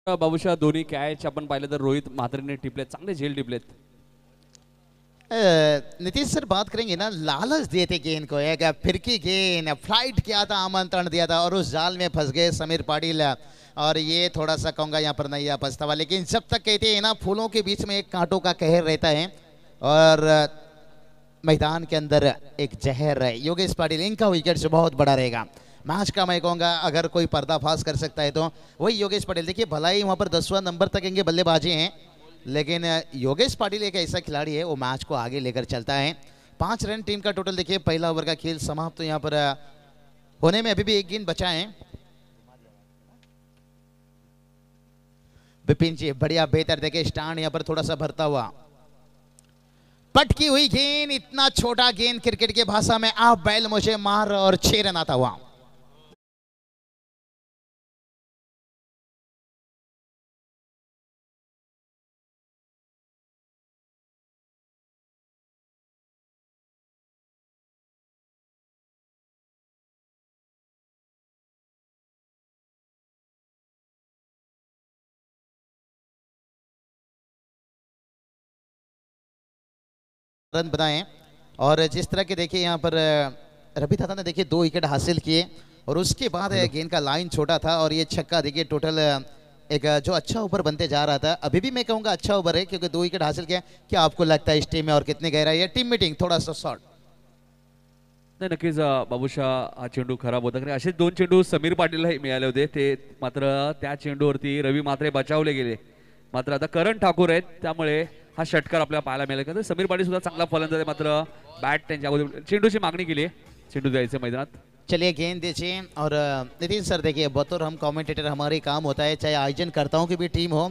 बाबूशाह दोन्ही कॅच आपण पाहिलं तर रोहित म्हात्रेने टिपलेत, चांगले झेल टिपलेत। नीतीश सर बात करेंगे ना, लालच दिए थे गेंद को, एक फिरकी गेंद फ्लाइट किया था, आमंत्रण दिया था और उस जाल में फंस गए समीर पाटिल। और ये थोड़ा सा कहूँगा यहाँ पर नहीं आ फंसता हुआ, लेकिन जब तक कहते हैं ना फूलों के बीच में एक कांटों का कहर रहता है और मैदान के अंदर एक जहर है। योगेश पाटिल इनका विकेट से बहुत बड़ा रहेगा मैच का, मैं कहूँगा अगर कोई पर्दाफाश कर सकता है तो वही योगेश पाटिल। देखिए भला ही वहाँ पर 10वां नंबर तक इनके बल्लेबाजी हैं, लेकिन योगेश पाटिल एक ऐसा खिलाड़ी है वो मैच को आगे लेकर चलता है। 5 रन टीम का टोटल देखिए, पहला ओवर का खेल समाप्त तो यहाँ पर होने में अभी भी एक गेंद बचा है। विपिन जी बढ़िया बेहतर देखिए, स्टैंड यहाँ पर थोड़ा सा भरता हुआ, पटकी हुई गेंद, इतना छोटा गेंद क्रिकेट की भाषा में आप बैल मुझे मार, और 6 रन आता हुआ। रन बनाए और जिस तरह के देखिए यहाँ पर रवि दादा ने देखिए 2 विकेट हासिल किए और उसके बाद गेंद का लाइन छोटा था और ये छक्का देखिए टोटल एक जो अच्छा ओवर बनते जा रहा था। अभी भी मैं कहूँगा अच्छा ओवर है क्योंकि 2 विकेट हासिल किया। क्या आपको लगता है इस टीम में और कितनी गहराई है? टीम मीटिंग थोड़ा सा शॉर्ट। नाही नक्कीच बाबूशा हा चेंडू खराब होता कारण असे दोन चेंडू समीर पाटीलला मिळाले होते ते मात्र त्या चेंडूवरती रवी मात्रे बचावले गेले मात्र आता करण ठाकूर आहेत त्यामुळे हा षटकार आपल्याला पाहायला मिळाला कारण समीर पाटील सुद्धा चांगला फलंदाज आहे मात्र बॅट त्यांच्या अगोदर चेंडूची मागणी केली आहे चेंडू द्यायचे मैदानात चलिए गेंद दीजिए और नितिन सर देखिए बतौर हम कमेंटेटर हमारे काम होता है चाहे आयोजनकर्ताओं की भी टीम हो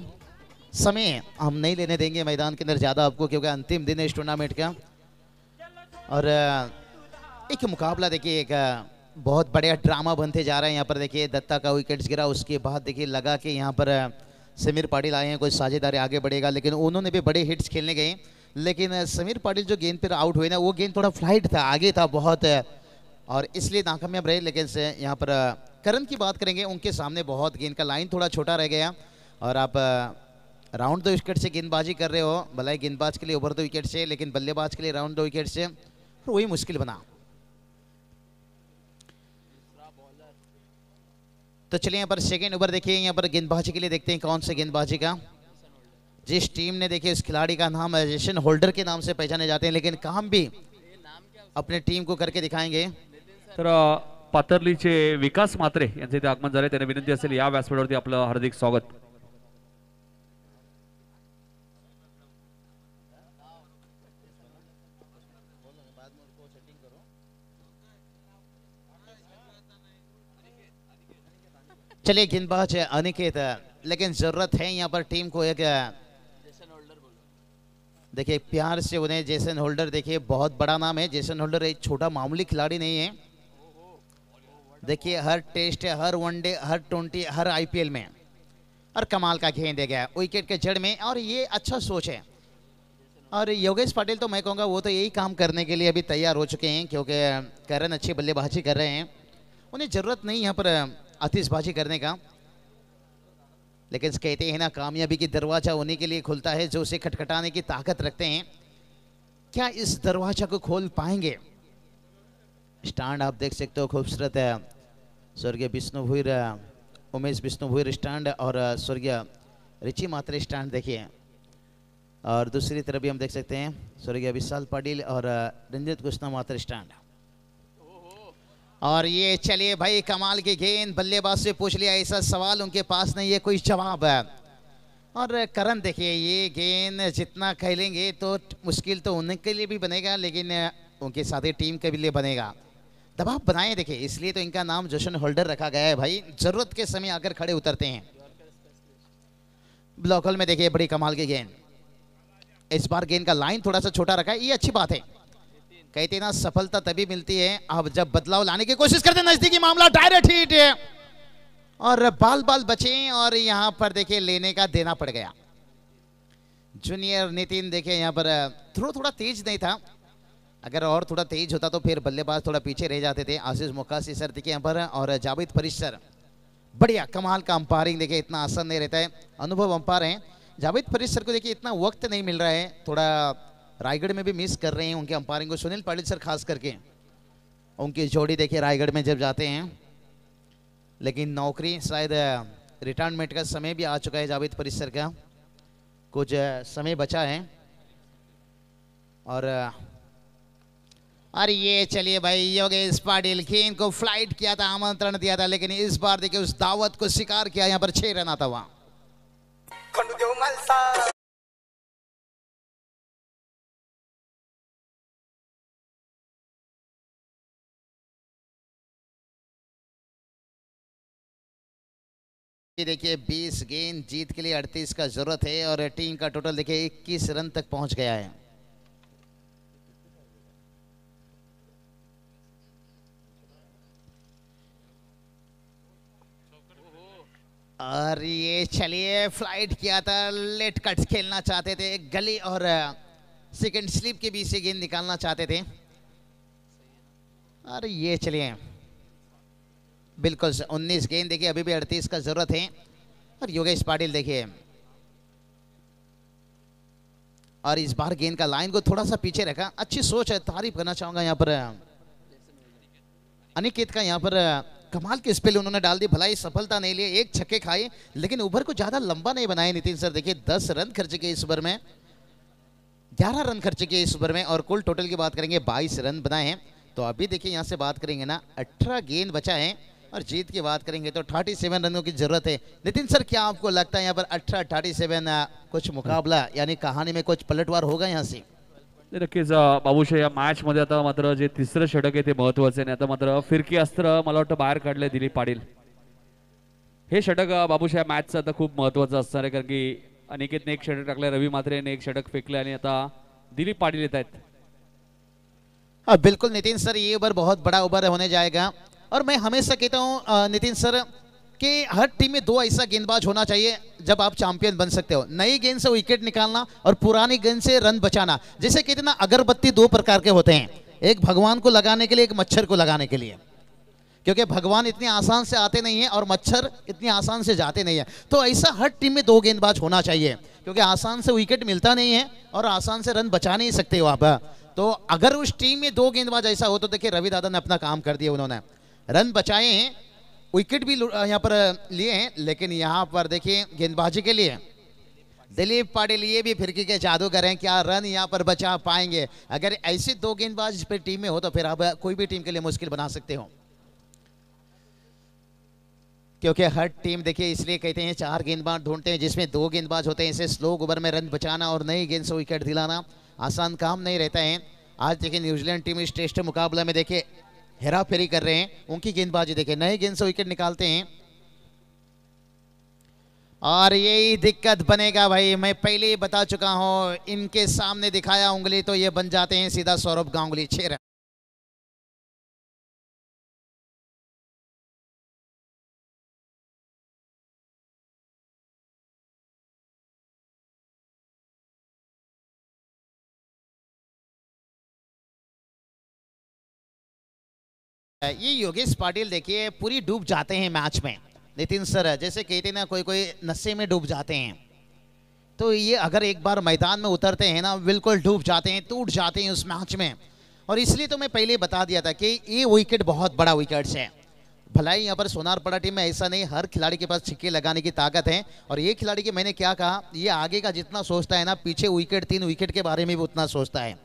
समय हम नहीं लेने देंगे मैदान के अंदर ज़्यादा आपको क्योंकि अंतिम दिन है इस टूर्नामेंट का और एक मुकाबला देखिए एक बहुत बढ़िया ड्रामा बनते जा रहा है यहाँ पर देखिए दत्ता का विकेट्स गिरा उसके बाद देखिए लगा कि यहाँ पर समीर पाटिल आए हैं कोई साझेदारी आगे बढ़ेगा लेकिन उन्होंने भी बड़े हिट्स खेलने गए लेकिन समीर पाटिल जो गेंद पर आउट हुए ना वो गेंद थोड़ा फ्लाइट था आगे था बहुत और इसलिए नाकामयाब रहे लेकिन यहाँ पर करण की बात करेंगे उनके सामने बहुत गेंद का लाइन थोड़ा छोटा रह गया और आप राउंड 2 विकेट से गेंदबाजी कर रहे हो भलाई गेंदबाज के लिए ओवर 2 विकेट से लेकिन बल्लेबाज के लिए राउंड 2 विकेट से वही मुश्किल बना। तो चलिए यहाँ पर सेकेंड ओवर देखिए यहाँ पर गेंदबाजी के लिए देखते हैं कौन से गेंदबाजी का जिस टीम ने देखिए इस खिलाड़ी का नाम जेसन होल्डर के नाम से पहचाने जाते हैं लेकिन काम भी अपने टीम को करके दिखाएंगे। तर पाथर्लीचे विकास मात्रे यांचे इथे आगमन झाले त्यांना विनंती असेल या व्यासपीठावरती आपलं हार्दिक स्वागत। चलिए गेंदबाज अनिकेत लेकिन जरूरत है यहाँ पर टीम को एक देखिए प्यार से उन्हें जेसन होल्डर देखिए बहुत बड़ा नाम है जेसन होल्डर एक छोटा मामूली खिलाड़ी नहीं है देखिए हर टेस्ट हर वनडे हर 20 हर आईपीएल में और कमाल का गेंद दे गया विकेट के जड़ में और ये अच्छा सोच है और योगेश पाटिल तो मैं कहूँगा वो तो यही काम करने के लिए अभी तैयार हो चुके हैं क्योंकि करण अच्छी बल्लेबाजी कर रहे हैं उन्हें ज़रूरत नहीं यहाँ पर आतिशबाजी करने का लेकिन कहते हैं ना कामयाबी की दरवाजा उन्हीं के लिए खुलता है जो उसे खटखटाने की ताकत रखते हैं क्या इस दरवाजा को खोल पाएंगे स्टैंड आप देख सकते हो खूबसूरत है स्वर्गीय विष्णुभूर उमेश विष्णुभूर स्टैंड और स्वर्गीय रिची मात्रे स्टैंड देखिए और दूसरी तरफ भी हम देख सकते हैं स्वर्गीय विशाल पाटिल और रंजित कृष्णा मात्रे स्टैंड और ये चलिए भाई कमाल की गेंद बल्लेबाज से पूछ लिया ऐसा सवाल उनके पास नहीं है कोई जवाब है और करण देखिए ये गेंद जितना खेलेंगे तो मुश्किल तो उनके लिए भी बनेगा लेकिन उनके साथी टीम के भी लिए बनेगा दबाव बनाए देखिए इसलिए तो इनका नाम जेसन होल्डर रखा गया है भाई जरूरत के समय आकर खड़े उतरते हैं। ब्लॉक होल में देखिए बड़ी कमाल की गेंद इस बार गेंद का लाइन थोड़ा सा छोटा रखा है ये अच्छी बात है कहते ना सफलता तभी मिलती है अब जब बदलाव लाने की कोशिश करते नजदीकी मामला डायरेक्ट हिट और बाल बाल बचे और यहां पर देखिए लेने का देना पड़ गया जूनियर नितिन देखिए यहां पर थ्रो थोड़ा तेज नहीं था अगर और थोड़ा तेज होता तो फिर बल्लेबाज थोड़ा पीछे रह जाते थे आशीष मुक्कासी सर देखिए यहाँ पर और जावेद फरीद सर बढ़िया कमाल का अंपायरिंग देखिए इतना आसान नहीं रहता है अनुभव अंपायर हैं जावेद फरीद सर को देखिए इतना वक्त नहीं मिल रहा है थोड़ा रायगढ़ में भी मिस कर रहे हैं उनके अंपायरिंग को सुनील पाटिल सर खास करके उनकी जोड़ी देखिए रायगढ़ में जब जाते हैं लेकिन नौकरी शायद रिटायरमेंट का समय भी आ चुका है जावेद फरीद सर का कुछ समय बचा है और ये चलिए भाई योगेश पाटिल गेंद को फ्लाइट किया था आमंत्रण दिया था लेकिन इस बार देखिए उस दावत को स्वीकार किया यहाँ पर 6 रन आता हुआ देखिए 20 गेंद जीत के लिए 38 का जरूरत है और टीम का टोटल देखिए 21 रन तक पहुंच गया है और ये चलिए फ्लाइट किया था लेट कट खेलना चाहते थे गली और सेकंड स्लिप के बीच से गेंद निकालना चाहते थे और ये चलिए बिल्कुल 19 गेंद देखिए अभी भी 38 का जरूरत है और योगेश पाटिल देखिए और इस बार गेंद का लाइन को थोड़ा सा पीछे रखा अच्छी सोच है तारीफ करना चाहूंगा यहाँ पर अनिकेत का यहाँ पर कमाल के स्पेल उन्होंने डाल दी भलाई सफलता नहीं ली एक छक्के खाए लेकिन ओवर को ज्यादा लंबा नहीं बनाए नितिन सर देखिए 10 रन खर्च किए इस ओवर में 11 रन खर्च किए इस ओवर में और कुल टोटल की बात करेंगे 22 रन बनाए हैं तो अभी देखिए यहाँ से बात करेंगे ना, 18 गेंद बचा है और जीत की बात करेंगे तो 37 रनों की जरूरत है। नितिन सर, क्या आपको लगता है यहाँ पर 18-37 कुछ मुकाबला यानी कहानी में कुछ पलटवार होगा यहाँ से? नक्कीच बाबूशाह, या मॅच मध्ये आता मात्र जे तिसरं षटक आहे ते महत्वाचं आहे आणि आता मात्र फिरकी अस्त्र मला वाटतं बाहेर काढले दिलीप पाटील. हे षटक बाबूशाह मॅचचं आता खूप महत्वाचं असणार आहे, कारण की अनिकेतने एक षटक टाकलं, रवी मात्रेने एक षटक फेकले आणि आता दिलीप पाटील येत आहेत. बिल्कुल नितिन सर, ये ओवर बहुत बड़ा ओवर होने जाएगा और मैं हमेशा कहता हूँ नितिन सर कि हर टीम में 2 ऐसा गेंदबाज होना चाहिए जब आप चैंपियन बन सकते हो। नई गेंद से विकेट निकालना और पुरानी गेंद से रन बचाना। जैसे कहते हैं ना, अगरबत्ती 2 प्रकार के होते हैं, एक भगवान को लगाने के लिए, एक मच्छर को लगाने के लिए, क्योंकि भगवान इतनी आसान से आते नहीं है और मच्छर इतनी आसान से जाते नहीं है। तो ऐसा हर टीम में 2 गेंदबाज होना चाहिए, क्योंकि आसान से विकेट मिलता नहीं है और आसान से रन बचा नहीं सकते हो आप। तो अगर उस टीम में 2 गेंदबाज ऐसा हो तो देखिए रवि दादा ने अपना काम कर दिया, उन्होंने रन बचाए हैं, विकेट भी यहाँ पर लिए हैं, लेकिन यहाँ पर देखिए गेंदबाजी के लिए दिलीप पाटिल ये भी फिरकी के जादूगर हैं, क्या रन यहाँ पर बचा पाएंगे? अगर ऐसे 2 गेंदबाज इस पर टीम में हो तो फिर आप कोई भी टीम के लिए मुश्किल बना सकते हो, क्योंकि हर टीम देखिए इसलिए कहते हैं 4 गेंदबाज ढूंढते हैं जिसमें 2 गेंदबाज होते हैं। इसे स्लो ओवर में रन बचाना और नई गेंद से विकेट दिलाना आसान काम नहीं रहता है। आज देखिए न्यूजीलैंड टीम इस टेस्ट मुकाबले में देखिए हेरा फेरी कर रहे हैं, उनकी गेंदबाजी देखिए, नई गेंद से विकेट निकालते हैं और यही दिक्कत बनेगा भाई। मैं पहले ही बता चुका हूं, इनके सामने दिखाया उंगली तो ये बन जाते हैं सीधा सौरभ गांगुली। 6 रन। ये योगेश पाटिल देखिए पूरी डूब जाते हैं मैच में नितिन सर, जैसे कहते हैं ना कोई कोई नशे में डूब जाते हैं, तो ये अगर एक बार मैदान में उतरते हैं ना बिल्कुल डूब जाते हैं, टूट जाते हैं उस मैच में। और इसलिए तो मैं पहले बता दिया था कि ये विकेट बहुत बड़ा विकेट है। भलाई यहाँ पर सोनारपड़ा टीम में ऐसा नहीं, हर खिलाड़ी के पास छिक्के लगाने की ताकत है। और ये खिलाड़ी के मैंने क्या कहा, ये आगे का जितना सोचता है ना, पीछे विकेट 3 विकेट के बारे में भी उतना सोचता है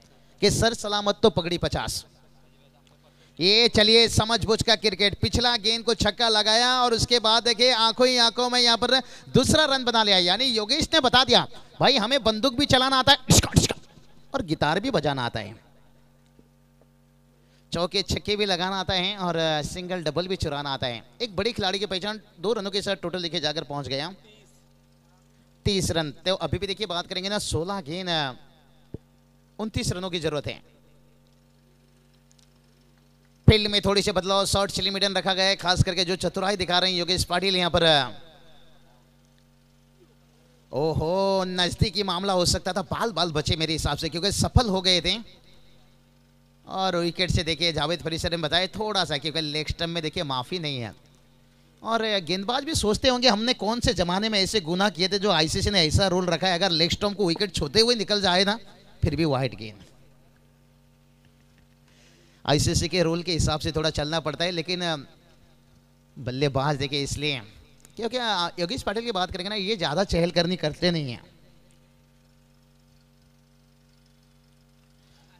कि सर सलामत तो पगड़ी 50। ये चलिए समझ बुझ का क्रिकेट, पिछला गेंद को छक्का लगाया और उसके बाद देखिए आंखों ही आंखों में यहाँ पर दूसरा रन बना लिया। यानी योगेश ने बता दिया भाई हमें बंदूक भी चलाना आता है और गिटार भी बजाना आता है, चौके छक्के भी लगाना आता है और सिंगल डबल भी चुराना आता है। एक बड़ी खिलाड़ी की पहचान 2 रनों के साथ टोटल देखिए जाकर पहुंच गया 30 रन। तो अभी भी देखिए बात करेंगे ना, 16 गेंद 29 रनों की जरूरत है। फील्ड में थोड़ी सी बदलाव, शॉर्ट चिली मीडियम रखा गया है, खास करके जो चतुराई दिखा रहे हैं योगेश पाटिल यहाँ पर। ओहो, नजदीकी मामला हो सकता था, बाल बाल बचे मेरे हिसाब से, क्योंकि सफल हो गए थे। और विकेट से देखिए जावेद फरीसर ने बताया थोड़ा सा, क्योंकि लेग स्टंप में देखिए माफी नहीं है। और गेंदबाज भी सोचते होंगे हमने कौन से जमाने में ऐसे गुनाह किए थे जो आईसीसी ने ऐसा रूल रखा है, अगर लेग स्टंप को विकेट छूते हुए निकल जाए ना फिर भी वाइड गेंद। आईसीसी के रूल के हिसाब से थोड़ा चलना पड़ता है, लेकिन बल्लेबाज देखिए इसलिए क्योंकि योगेश पाटिल की बात करेंगे ना, ये ज्यादा चहलकदमी करते नहीं है।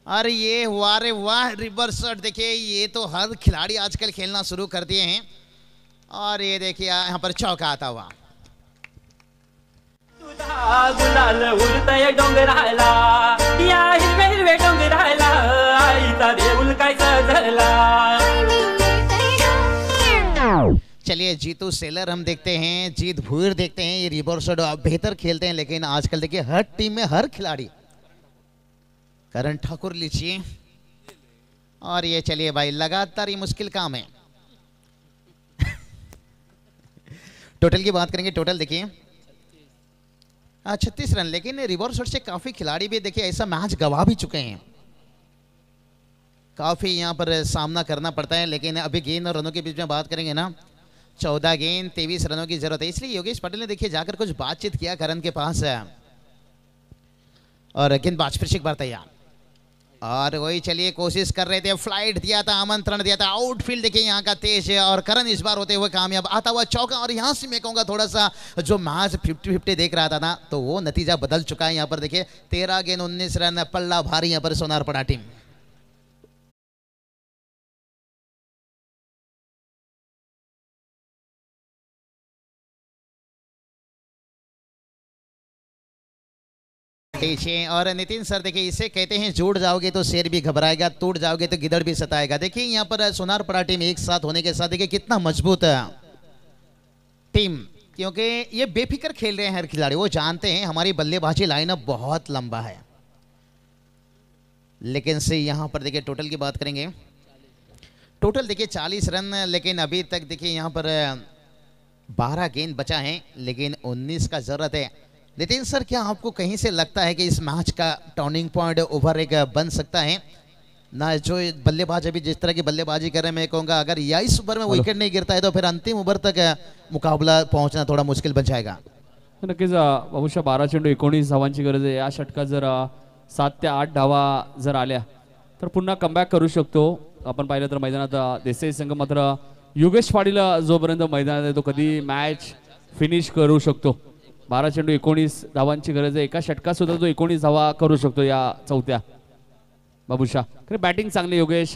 अरे ये वाह रे वाह, रिवर्स शॉट देखिए, ये तो हर खिलाड़ी आजकल खेलना शुरू कर दिए हैं। और ये देखिए यहाँ पर चौका आता हुआ। गुलाल उडतय डोंगराला, या हिरवे हिरवे डोंगराला, आईचा देऊळ काय सजला। चलिए जीतू सेलर हम देखते हैं, जीत भूर देखते हैं, ये रिवर्स शॉट बेहतर खेलते हैं, लेकिन आजकल देखिए हर टीम में हर खिलाड़ी, करण ठाकुर लीजिए। और ये चलिए भाई लगातार ये मुश्किल काम है। टोटल की बात करेंगे, टोटल देखिए 36 रन, लेकिन रिवर्स शॉट से काफी खिलाड़ी भी देखिए ऐसा मैच गवा भी चुके हैं, काफी यहाँ पर सामना करना पड़ता है। लेकिन अभी गेंद और रनों के बीच में बात करेंगे ना, 14 गेंद 23 रनों की जरूरत है। इसलिए योगेश पाटिल ने देखिए जाकर कुछ बातचीत किया करण के पास, और गेंदबाज फिर से एक बार तैयार। और वही चलिए कोशिश कर रहे थे, फ्लाइट दिया था, आमंत्रण दिया था, आउटफील्ड देखिए यहाँ का तेज है, और करण इस बार होते हुए कामयाब, आता हुआ चौका। और यहाँ से मैं कहूँगा थोड़ा सा जो मैच 50-50 देख रहा था ना, तो वो नतीजा बदल चुका है। यहाँ पर देखिए 13 गेंद 19 रन, पल्ला भारी यहाँ पर सोनारपड़ा टीम। डीजे और नितिन सर देखिए इसे कहते हैं जुड़ जाओगे तो शेर भी घबराएगा, टूट जाओगे तो गिदड़ भी सताएगा। देखिए यहाँ पर सोनारपड़ा टीम एक साथ होने के साथ देखिए कितना मजबूत टीम, क्योंकि ये बेफिक्र खेल रहे हैं हर खिलाड़ी। वो जानते हैं हमारी बल्लेबाजी लाइनअप बहुत लंबा है। लेकिन से यहाँ पर देखिए टोटल की बात करेंगे, टोटल देखिए 40 रन, लेकिन अभी तक देखिए यहाँ पर 12 गेंद बचा है, लेकिन 19 का जरूरत है। नितिन सर क्या आपको कहीं से लगता है कि इस मैच का टर्निंग पॉइंट ओवर एक बन सकता है ना? जो बल्लेबाज अभी जिस तरह की बल्लेबाजी कर रहे हैं, मैं कहूँगा अगर 22 ओवर में विकेट नहीं गिरता है तो फिर अंतिम ओवर तक मुकाबला पहुंचना थोडा मुश्किल बन जाएगा। नक्कीच बाबूशा 12 चेंडू 19 धावांची गरज आहे। या षटकात जर 7 ते 8 धावा जर आल्या तर पुन्हा कमबॅक करू शकतो। आपण पाहिलं तर मैदानात देसाई संघ मात्र योगेश पाटील जोपर्यंत मैदानात आहे तो कधी मॅच फिनिश करू शकतो। 12 चेंडू 19 धावांची गरज आहे। एका षटकात सुद्धा तो 19 धावा करू शकतो या चौथ्या बाबूशा। खरं बॅटिंग चांगली योगेश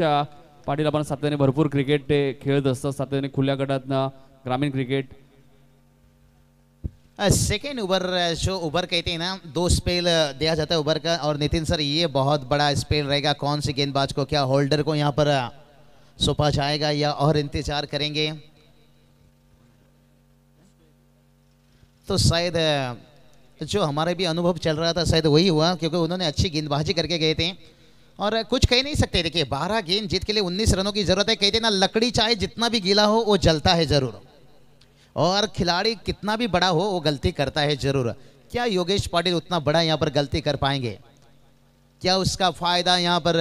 पाटील, आपण सातत्याने भरपूर क्रिकेट ते खेळत असतात, सातत्याने खुल्या गटातनं ग्रामीण क्रिकेट। सेकेंड ओवर जो ओवर कहते हैं ना, 2 स्पेल दिया जाता है ओवर का, और नितिन सर ये बहुत बड़ा स्पेल रहेगा। कौन सी गेंदबाज को, क्या होल्डर को यहाँ पर सौंपा जाएगा या और इंतजार करेंगे? तो शायद जो हमारे भी अनुभव चल रहा था शायद वही हुआ, क्योंकि उन्होंने अच्छी गेंदबाजी करके गए थे और कुछ कह नहीं सकते। देखिए 12 गेंद जीत के लिए 19 रनों की जरूरत है। कहते ना लकड़ी चाहे जितना भी गीला हो वो जलता है जरूर, और खिलाड़ी कितना भी बड़ा हो वो गलती करता है जरूर। क्या योगेश पाटिल उतना बड़ा यहाँ पर गलती कर पाएंगे? क्या उसका फायदा यहाँ पर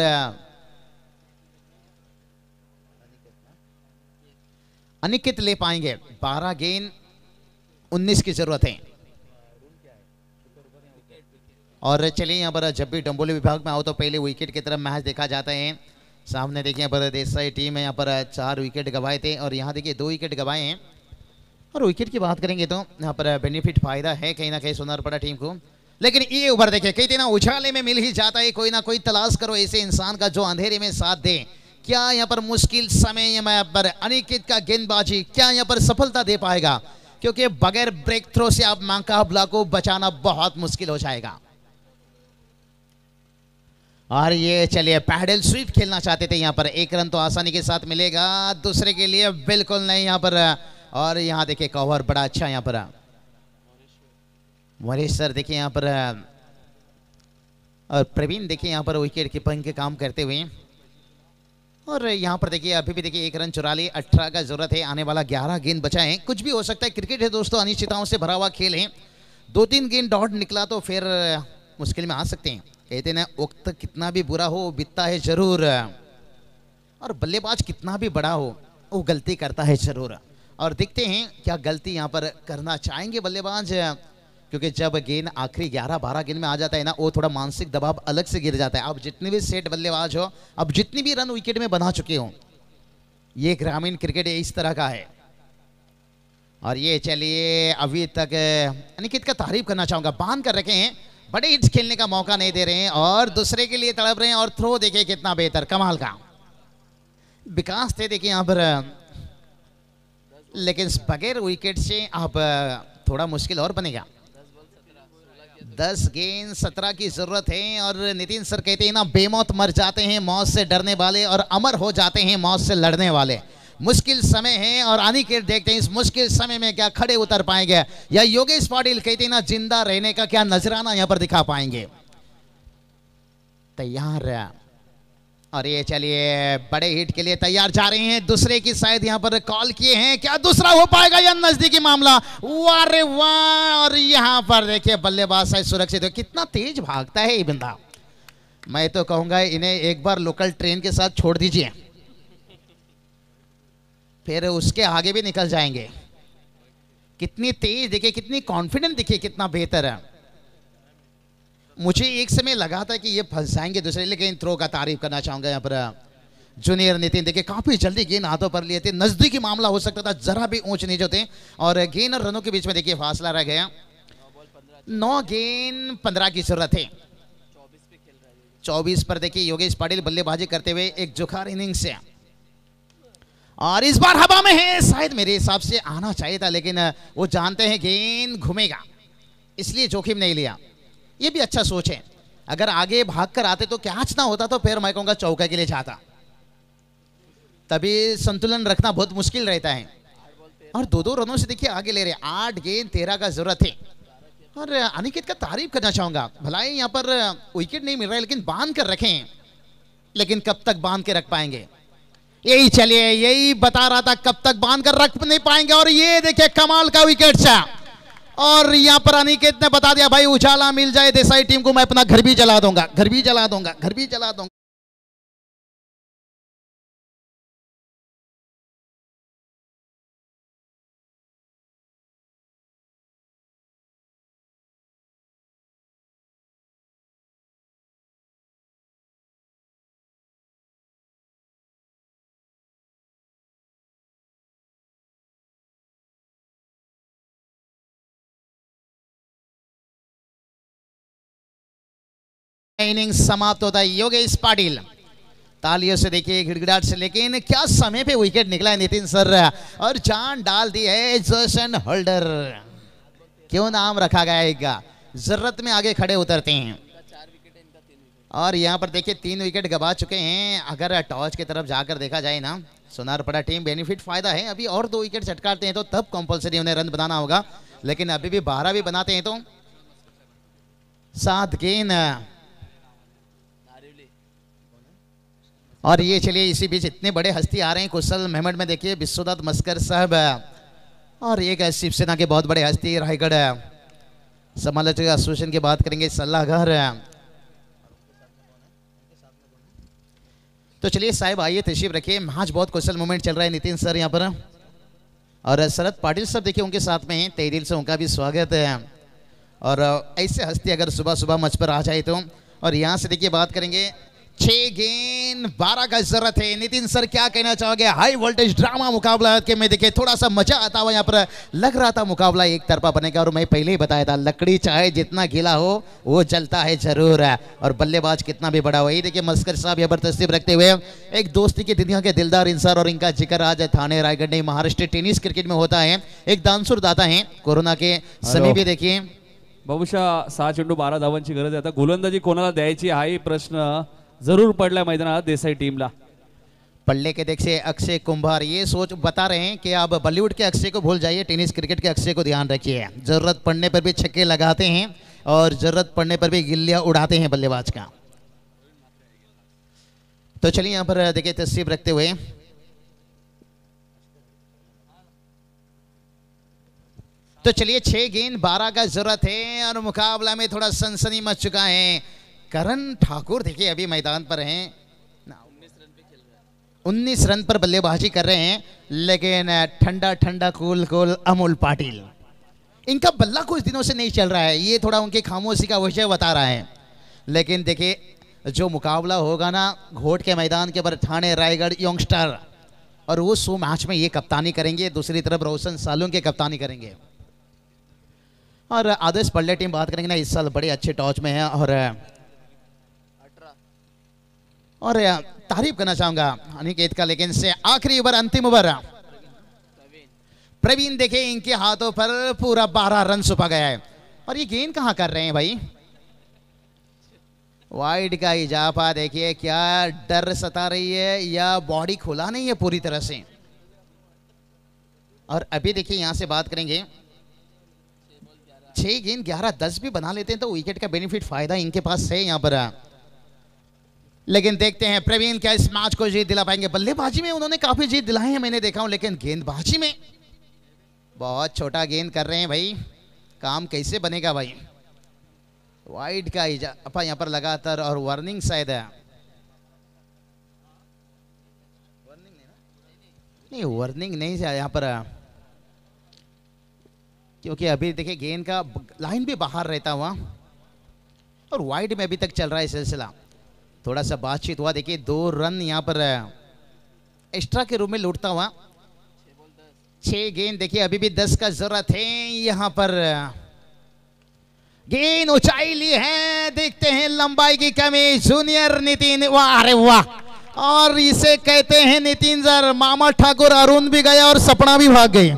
अनिकेत ले पाएंगे? 12 गेंद 19 की जरूरत है। और चलिए यहाँ पर जब भी डंबोली विभाग में आओ तो पहले विकेट की तरफ मैच देखा जाता है। सामने देखिए यहाँ पर देसाई टीम है, यहाँ पर 4 विकेट गंवाए थे और यहाँ देखिए 2 विकेट गंवाए हैं। और विकेट की बात करेंगे तो यहाँ पर बेनिफिट फायदा है कहीं ना कहीं सोनारपड़ा टीम को। लेकिन ये ओवर देखिए कहते ना उछाले में मिल ही जाता है, कोई ना कोई तलाश करो ऐसे इंसान का जो अंधेरे में साथ दे। क्या यहाँ पर मुश्किल समय में यहाँ पर अनिकेत का गेंदबाजी क्या यहाँ पर सफलता दे पाएगा? क्योंकि बगैर ब्रेक थ्रो से आप मुकाबला को बचाना बहुत मुश्किल हो जाएगा। और ये चलिए पैडल स्वीप खेलना चाहते थे, यहाँ पर 1 रन तो आसानी के साथ मिलेगा, दूसरे के लिए बिल्कुल नहीं यहाँ पर। और यहाँ देखिए कवर बड़ा अच्छा यहाँ पर मरीश सर देखिए यहाँ पर, और प्रवीण देखिए यहाँ पर विकेट कीपिंग के काम करते हुए। और यहाँ पर देखिए अभी भी देखिए 1 रन चुरा लिए, 18 का जरूरत है। आने वाला 11 गेंद बचा है, कुछ भी हो सकता है। क्रिकेट है दोस्तों, अनिश्चितताओं से भरा हुआ खेल है। 2-3 गेंद डॉट निकला तो फिर मुश्किल में आ सकते हैं। कहते ना वक्त कितना भी बुरा हो बीतता है जरूर, और बल्लेबाज कितना भी बड़ा हो वो गलती करता है जरूर। और देखते हैं क्या गलती यहाँ पर करना चाहेंगे बल्लेबाज, क्योंकि जब गेंद आखिरी 11-12 गेंद में आ जाता है ना, वो थोड़ा मानसिक दबाव अलग से गिर जाता है। अब जितने भी सेट बल्लेबाज हो, अब जितनी भी रन विकेट में बना चुके हो, ये ग्रामीण क्रिकेट इस तरह का है। और ये चलिए अभी तक अनिकेत का तारीफ करना चाहूंगा, बांध कर रखे हैं, बड़े हिट्स खेलने का मौका नहीं दे रहे हैं और दूसरे के लिए तड़प रहे हैं। और थ्रो देखिए कितना बेहतर, कमाल का विकास थे देखिए यहाँ पर। लेकिन बगैर विकेट से अब थोड़ा मुश्किल और बनेगा। 10 गेंद 17 की जरूरत है। और नितिन सर कहते हैं ना, बेमौत मर जाते हैं मौत से डरने वाले, और अमर हो जाते हैं मौत से लड़ने वाले। मुश्किल समय है और अनिकेत देखते हैं इस मुश्किल समय में क्या खड़े उतर पाएंगे, या योगेश पाटिल कहते हैं ना जिंदा रहने का क्या नजराना यहां पर दिखा पाएंगे। तैयार, और ये चलिए बड़े हिट के लिए तैयार जा रहे हैं। दूसरे की शायद यहां पर कॉल किए हैं, क्या दूसरा हो पाएगा या नजदीकी मामला? वाह रे वाह! और यहां पर देखिए बल्लेबाज शायद सुरक्षित हो। कितना तेज भागता है ये बंदा, मैं तो कहूंगा इन्हें एक बार लोकल ट्रेन के साथ छोड़ दीजिए, फिर उसके आगे भी निकल जाएंगे। कितनी तेज देखिए, कितनी कॉन्फिडेंट देखिए, कितना बेहतर है। मुझे एक समय लगा था कि ये फंस जाएंगे दूसरे, लेकिन थ्रो का तारीफ करना चाहूंगा यहाँ पर जूनियर नितिन। देखिए काफी जल्दी गेंद हाथों पर लिए थे, नजदीकी मामला हो सकता था, जरा भी ऊंच नीच होते। और गेंद और रनों के बीच में देखिए फासला रह गया। 9 गेंद 15 की जरूरत है। 24 पर देखिए योगेश पाटिल बल्लेबाजी करते हुए एक जुखार इनिंग्स से, और इस बार हवा में है। शायद मेरे हिसाब से आना चाहिए था, लेकिन वो जानते हैं गेंद घूमेगा, इसलिए जोखिम नहीं लिया। ये भी अच्छा सोच है। अगर आगे भाग कर आते तो कैच ना होता तो फिर मैं कहूंगा चौका के लिए जाता, तभी संतुलन रखना बहुत मुश्किल रहता है। और 2-2 रनों से देखिए आगे ले रहे, 8 गेंद 13 का जरूरत है। और अनिकेत का तारीफ करना चाहूंगा, भलाई यहाँ पर विकेट नहीं मिल रहा है लेकिन बांध कर रखें, लेकिन कब तक बांध के रख पाएंगे, यही चलिए यही बता रहा था, कब तक बांध कर रख नहीं पाएंगे। और ये देखिए कमाल का विकेट सा, और यहाँ पर अनिकेत ने बता दिया भाई उजाला मिल जाए देसाई टीम को, मैं अपना घर भी जला दूंगा, घर भी जला दूंगा, घर भी जला दूंगा। इनिंग समाप्त होता है। योगेश पाटिल तालियों से देखिए गिड़गिड़ाहट से, लेकिन क्या समय पे विकेट निकला है नितिन सर, और जान डाल दी है जर्सन होल्डर, क्यों नाम रखा गया है का, जरूरत में आगे खड़े उतरते हैं। और यहाँ पर देखिए 3 विकेट गवा चुके हैं। अगर टॉस की तरफ जाकर देखा जाए ना, सोनारपड़ा टीम बेनिफिट फायदा है, अभी और 2 विकेट चटकाते हैं तो तब कंपलसरी उन्हें रन बनाना होगा, लेकिन अभी भी 12 भी बनाते हैं तो 7 गेंद। और ये चलिए इसी बीच इतने बड़े हस्ती आ रहे हैं कुशल मेहमद में, देखिए विश्वदत्त मस्कर साहब, और एक शिवसेना के बहुत बड़े हस्ती रायगढ़ समालोचक एसोसिएशन की बात करेंगे सलाहकार। तो चलिए साहब आइए तशरीफ रखिए, मैच बहुत कुशल मोमेंट चल रहा है नितिन सर यहाँ पर, और शरद पाटिल साहब देखिए उनके साथ में हैं, तहे दिल से उनका भी स्वागत है। और ऐसे हस्ती अगर सुबह सुबह मंच पर आ जाए तो, और यहाँ से देखिए बात करेंगे 6 गेंद 12 का जरूरत है। नितिन सर क्या कहना चाहोगे, हाई वोल्टेज ड्रामा मुकाबला के में देखिए थोड़ा सा मजा आता हुआ यहाँ पर लग रहा था, मुकाबला एक तरफा बनेगा, और मैं पहले ही बताया था लकड़ी चाहे जितना गीला हो वो जलता है जरूर है, और बल्लेबाज कितना भी बड़ा हो। ये देखिए मस्कर साहब यहाँ पर तस्वीर रखते हुए, एक दोस्ती की दुनिया के दिलदार इंसान, और इनका जिक्र आज थाने रायगढ़ नहीं महाराष्ट्र टेनिस क्रिकेट में होता है, एक दानशूर दाता है। कोरोना के समय भी देखिए बहुशा 6 चेंडू 12 धावांची गरज आहे, आता गोलंदाजी कोणाला द्यायची हाही प्रश्न जरूर पडला मैदानात देसाई टीमला। पल्ले के देखिए अक्षय कुंभार ये सोच बता रहे हैं कि आप बॉलीवुड के अक्षय को भूल जाइए, टेनिस क्रिकेट के अक्षय को ध्यान रखिए, जरूरत पड़ने पर भी छक्के लगाते हैं और जरूरत पड़ने पर भी गिल्लियां उड़ाते हैं बल्लेबाज का। तो चलिए यहाँ पर देखिए तस्वीर रखते हुए तो चलिए 6 गेंद 12 का जरूरत है, और मुकाबला में थोड़ा सनसनी मच चुका है। करण ठाकुर देखिए अभी मैदान पर हैं, 19 रन पर बल्लेबाजी कर रहे हैं, लेकिन ठंडा ठंडा कूल कूल अमोल पाटिल, इनका बल्ला कुछ दिनों से नहीं चल रहा है, ये थोड़ा उनकी खामोशी का वजह बता रहा है। लेकिन देखिए जो मुकाबला होगा ना घोट के मैदान के ऊपर, थाने रायगढ़ यंगस्टर, और वो 100 मैच में ये कप्तानी करेंगे, दूसरी तरफ रोशन सालून के कप्तानी करेंगे। और आदर्श पल्ले टीम बात करेंगे ना, इस साल बड़े अच्छे टॉच में है, और तारीफ करना चाहूंगा अनिकेत का, लेकिन से आखिरी ओवर अंतिम ओवर प्रवीण देखिए इनके हाथों पर पूरा 12 रन सुपा गया है। और ये गेंद कहां कर रहे हैं भाई, वाइड का इजाफा देखिए, क्या डर सता रही है या बॉडी खुला नहीं है पूरी तरह से। और अभी देखिए यहां से बात करेंगे 6 गेंद 11-10 भी बना लेते हैं तो विकेट का बेनिफिट फायदा इनके पास है यहाँ पर। लेकिन देखते हैं प्रवीण क्या इस मैच को जीत दिला पाएंगे। बल्लेबाजी में उन्होंने काफी जीत दिलाई है मैंने देखा हूं, लेकिन गेंदबाजी में बहुत छोटा गेंद कर रहे हैं भाई, काम कैसे बनेगा भाई। वाइड का अपा यहाँ पर लगातार, और वार्निंग शायद है, नहीं वार्निंग नहीं है यहाँ पर, क्योंकि अभी देखिए गेंद का लाइन भी बाहर रहता हुआ, और वाइड में अभी तक चल रहा है सिलसिला। थोड़ा सा बातचीत हुआ, देखिए 2 रन यहाँ पर एक्स्ट्रा के रूप में लूटता हुआ। 6 गेंद देखिए अभी भी 10 का जरूरत है। यहाँ पर गेंद ऊंचाई ली है, देखते हैं लंबाई की कमी, जूनियर नितिन, वाह अरे वाह, और इसे कहते हैं नितिन सर, मामा ठाकुर अरुण भी गया और सपना भी भाग गई।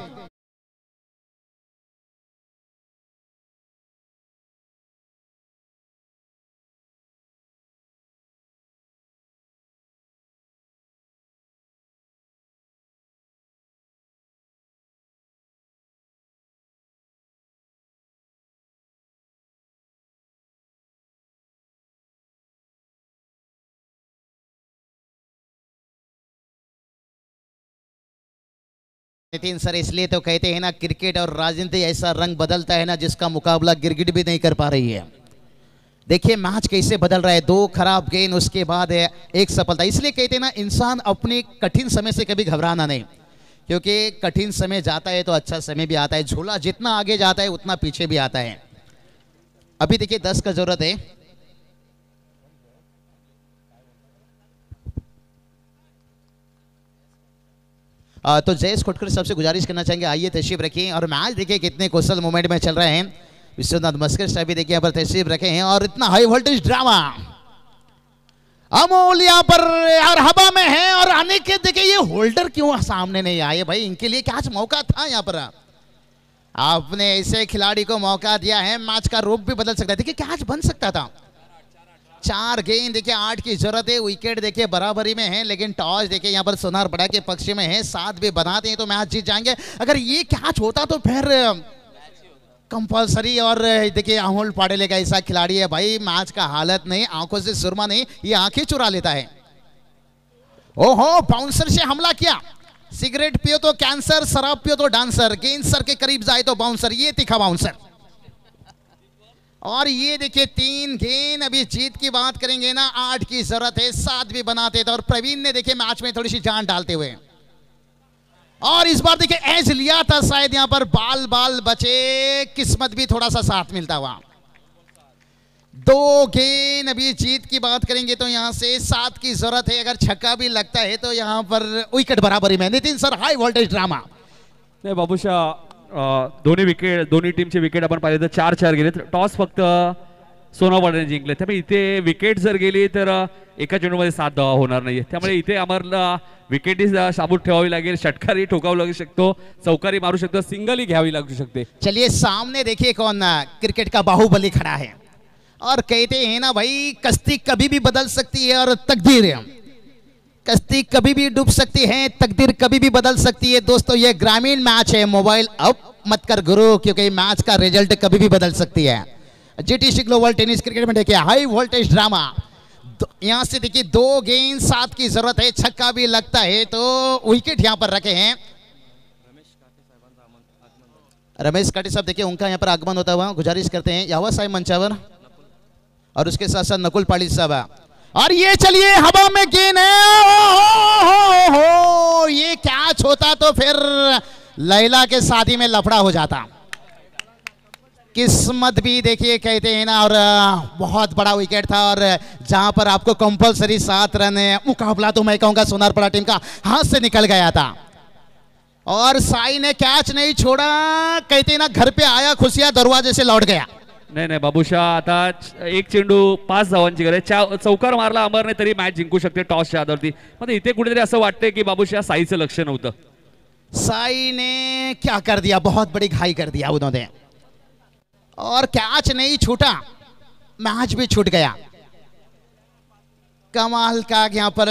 नितिन सर, इसलिए तो कहते हैं ना, क्रिकेट और राजनीति ऐसा रंग बदलता है ना जिसका मुकाबला गिरगिट भी नहीं कर पा रही है। देखिए मैच कैसे बदल रहा है, 2 खराब गेंद उसके बाद 1 सफलता। इसलिए कहते हैं ना, इंसान अपने कठिन समय से कभी घबराना नहीं, क्योंकि कठिन समय जाता है तो अच्छा समय भी आता है। झूला जितना आगे जाता है उतना पीछे भी आता है। अभी देखिए 10 का जरूरत है। तो जयेश खोटकर सबसे गुजारिश करना चाहेंगे, आइए तशरीफ रखिए। और मैच देखिए कितने कुशल मोमेंट में चल रहे हैं। विश्वनाथ मस्कर साहब भी देखिए यहाँ पर तशरीफ रखे हैं और इतना हाई वोल्टेज ड्रामा अमोल यहाँ पर यार हवा में है। और आने के देखिए ये होल्डर क्यों सामने नहीं आए भाई, इनके लिए क्या आज मौका था यहाँ पर। आपने ऐसे खिलाड़ी को मौका दिया है, मैच का रूप भी बदल सकता है। देखिए क्या आज बन सकता था। 4 गेंद देखिए 8 की जरूरत है। विकेट देखिए बराबरी में है, लेकिन टॉस देखिए यहाँ पर सोनारपड़ा के पक्ष में है। 7 भी बनाते हैं तो मैच जीत जाएंगे। अगर ये कैच होता तो फिर कंपलसरी। और देखिए अमोल पाडेले का ऐसा खिलाड़ी है भाई, मैच का हालत नहीं, आंखों से सुरमा नहीं, ये आंखें चुरा लेता है। ओहो, बाउंसर से हमला किया। सिगरेट पियो तो कैंसर, शराब पियो तो डांसर, गेंद सर के करीब जाए तो बाउंसर, ये तीखा बाउंसर। और ये देखिए 3 गेंद। अभी जीत की बात करेंगे ना, 8 की जरूरत है, 7 भी बनाते थे। और प्रवीण ने देखिए मैच में थोड़ी सी जान डालते हुए, और इस बार देखिए एज लिया था शायद, यहां पर बाल बचे, किस्मत भी थोड़ा सा साथ मिलता हुआ। 2 गेंद। अभी जीत की बात करेंगे तो यहां से 7 की जरूरत है। अगर छक्का भी लगता है तो यहां पर विकेट बराबरी में। Nitin sir, high voltage drama. नाही बाबूशा, दोन्ही टीमचे विकेट आपण पाहिले तर 4-4 गेले. टॉस फक्त सोनावडेने जिंकले. त्यामुळे इथे विकेट जर गेली तर एका चेंडूमध्ये 7 धावा होणार नाहीये. त्यामुळे इथे आम्हाला विकेटी साबूत ठेवावी लागेल, षटकारी ठोकावं लागू शकतो, चौकारी मारू शकतो, सिंगल ही घ्यावी लागू शकते. चलिए सामने देखिए कौन क्रिकेट का बाहुबली खड़ा है। और कहते हैं ना भाई, कश्ती कभी भी बदल सकती है और तकदीर, कश्ती कभी भी डूब सकती है, तकदीर कभी भी बदल सकती है। दोस्तों ये ग्रामीण मैच है, मोबाइल अप मत कर गुरु, क्योंकि मैच का रिजल्ट कभी भी बदल सकती है। जीटीसी ग्लोबल टेनिस क्रिकेट में देखिए हाई वोल्टेज ड्रामा। यहां से देखिए 2 गेंद, 7 की जरूरत है, छक्का भी लगता है तो विकेट यहां पर रखे हैं। रमेश काटे साहब देखिए उनका यहां पर आगमन होता हुआ गुजारिश करते हैं, यावा साहब मंचावर, और उसके साथ साथ नकुल पाड़ी साहब। और ये चलिए हवा में गेंद है, हो ये कैच होता तो फिर लैला के शादी में लफड़ा हो जाता। किस्मत भी देखिए कहते हैं ना, और बहुत बड़ा विकेट था। और जहां पर आपको कंपलसरी 7 रन है, मुकाबला तो मैं कहूंगा सोनारपड़ा टीम का हाथ से निकल गया था। और साई ने कैच नहीं छोड़ा, कहते हैं ना घर पे आया खुशियां दरवाजे से लौट गया। नाही बाबूशा, आता एक चेंडू 5 धावांची गरज. चौकार मारला अमरने तरी मॅच जिंकू शकते टॉसच्या आधारती. पण इथे कुठेतरी असं वाटतंय की बाबूशा साईचं लक्ष नव्हतं. साई ने क्या कर दिया, बहुत बड़ी घाई कर दिया उन्होंने। और कैच नहीं छूटा, मैच भी छूट गया। कमाल का यहाँ पर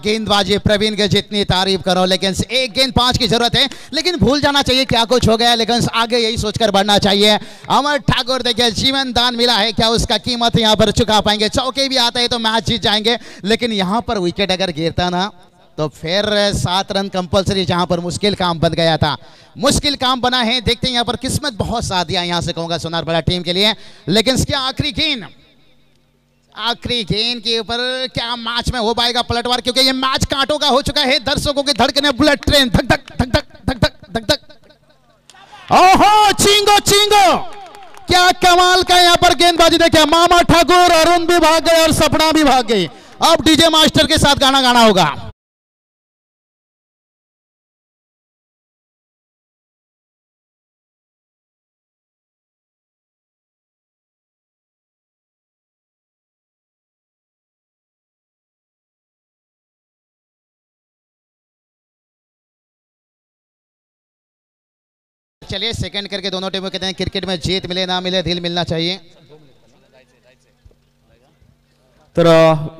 गेंदबाजी, प्रवीण के जितनी तारीफ करो, लेकिन 1 गेंद 5 की जरूरत है। लेकिन भूल जाना चाहिए क्या कुछ हो गया, लेकिन आगे यही सोचकर बढ़ना चाहिए। अमर ठाकुर देखिए जीवन दान मिला है, क्या उसका कीमत यहाँ पर चुका पाएंगे। चौके भी आता है तो मैच जीत जाएंगे, लेकिन यहाँ पर विकेट अगर गिरता ना तो फिर 7 रन कंपलसरी, जहां पर मुश्किल काम बन गया था, मुश्किल काम बना है। देखते हैं यहाँ पर किस्मत बहुत साथ दिया यहां से कहूंगा सोनारपड़ा टीम के लिए। लेकिन इसके आखिरी गेंद के ऊपर क्या मैच में हो पाएगा पलटवार, क्योंकि ये मैच कांटों का हो चुका है। दर्शकों की धड़कने बुलेट ट्रेन धक धक धक धक धक धक धक धक। ओहो चिंगो चिंगो, क्या कमाल का यहाँ पर गेंदबाजी देखिए। मामा ठाकुर, अरुण भी भाग गए और सपना भी भाग गई। अब डीजे मास्टर के साथ गाना गाना होगा। चलिए सेकंड करके दोनों टीमों कहते हैं क्रिकेट में जीत मिले ना मिले, दिल मिलना चाहिए। तर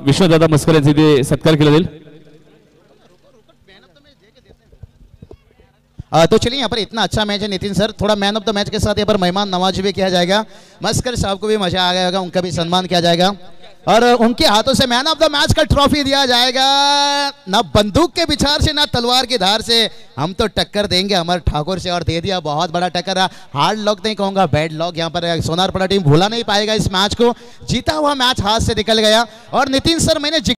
विश्वदादा मस्कर यांचे इथे सत्कार केला जाईल. तो चलिए यहाँ पर इतना अच्छा मैच है नितिन सर, थोड़ा मैन ऑफ द मैच के साथ यहाँ पर मेहमान नवाजी भी किया जाएगा। मस्कर साहब को भी मजा आ गया होगा, उनका भी सम्मान किया जाएगा। और उनके हाथों से मैन ऑफ द मैच का ट्रॉफी दिया जाएगा। ना बंदूक के बिछार से ना तलवार की धार से हम तो टक्कर देंगे अमर ठाकुर से, और दे दिया बहुत बड़ा टक्कर। हार्ड लॉक नहीं कहूंगा, बैड लॉक। यहाँ पर सोनारपड़ा टीम भूला नहीं पाएगा इस मैच को, जीता हुआ मैच हाथ से निकल गया। और नितिन सर मैंने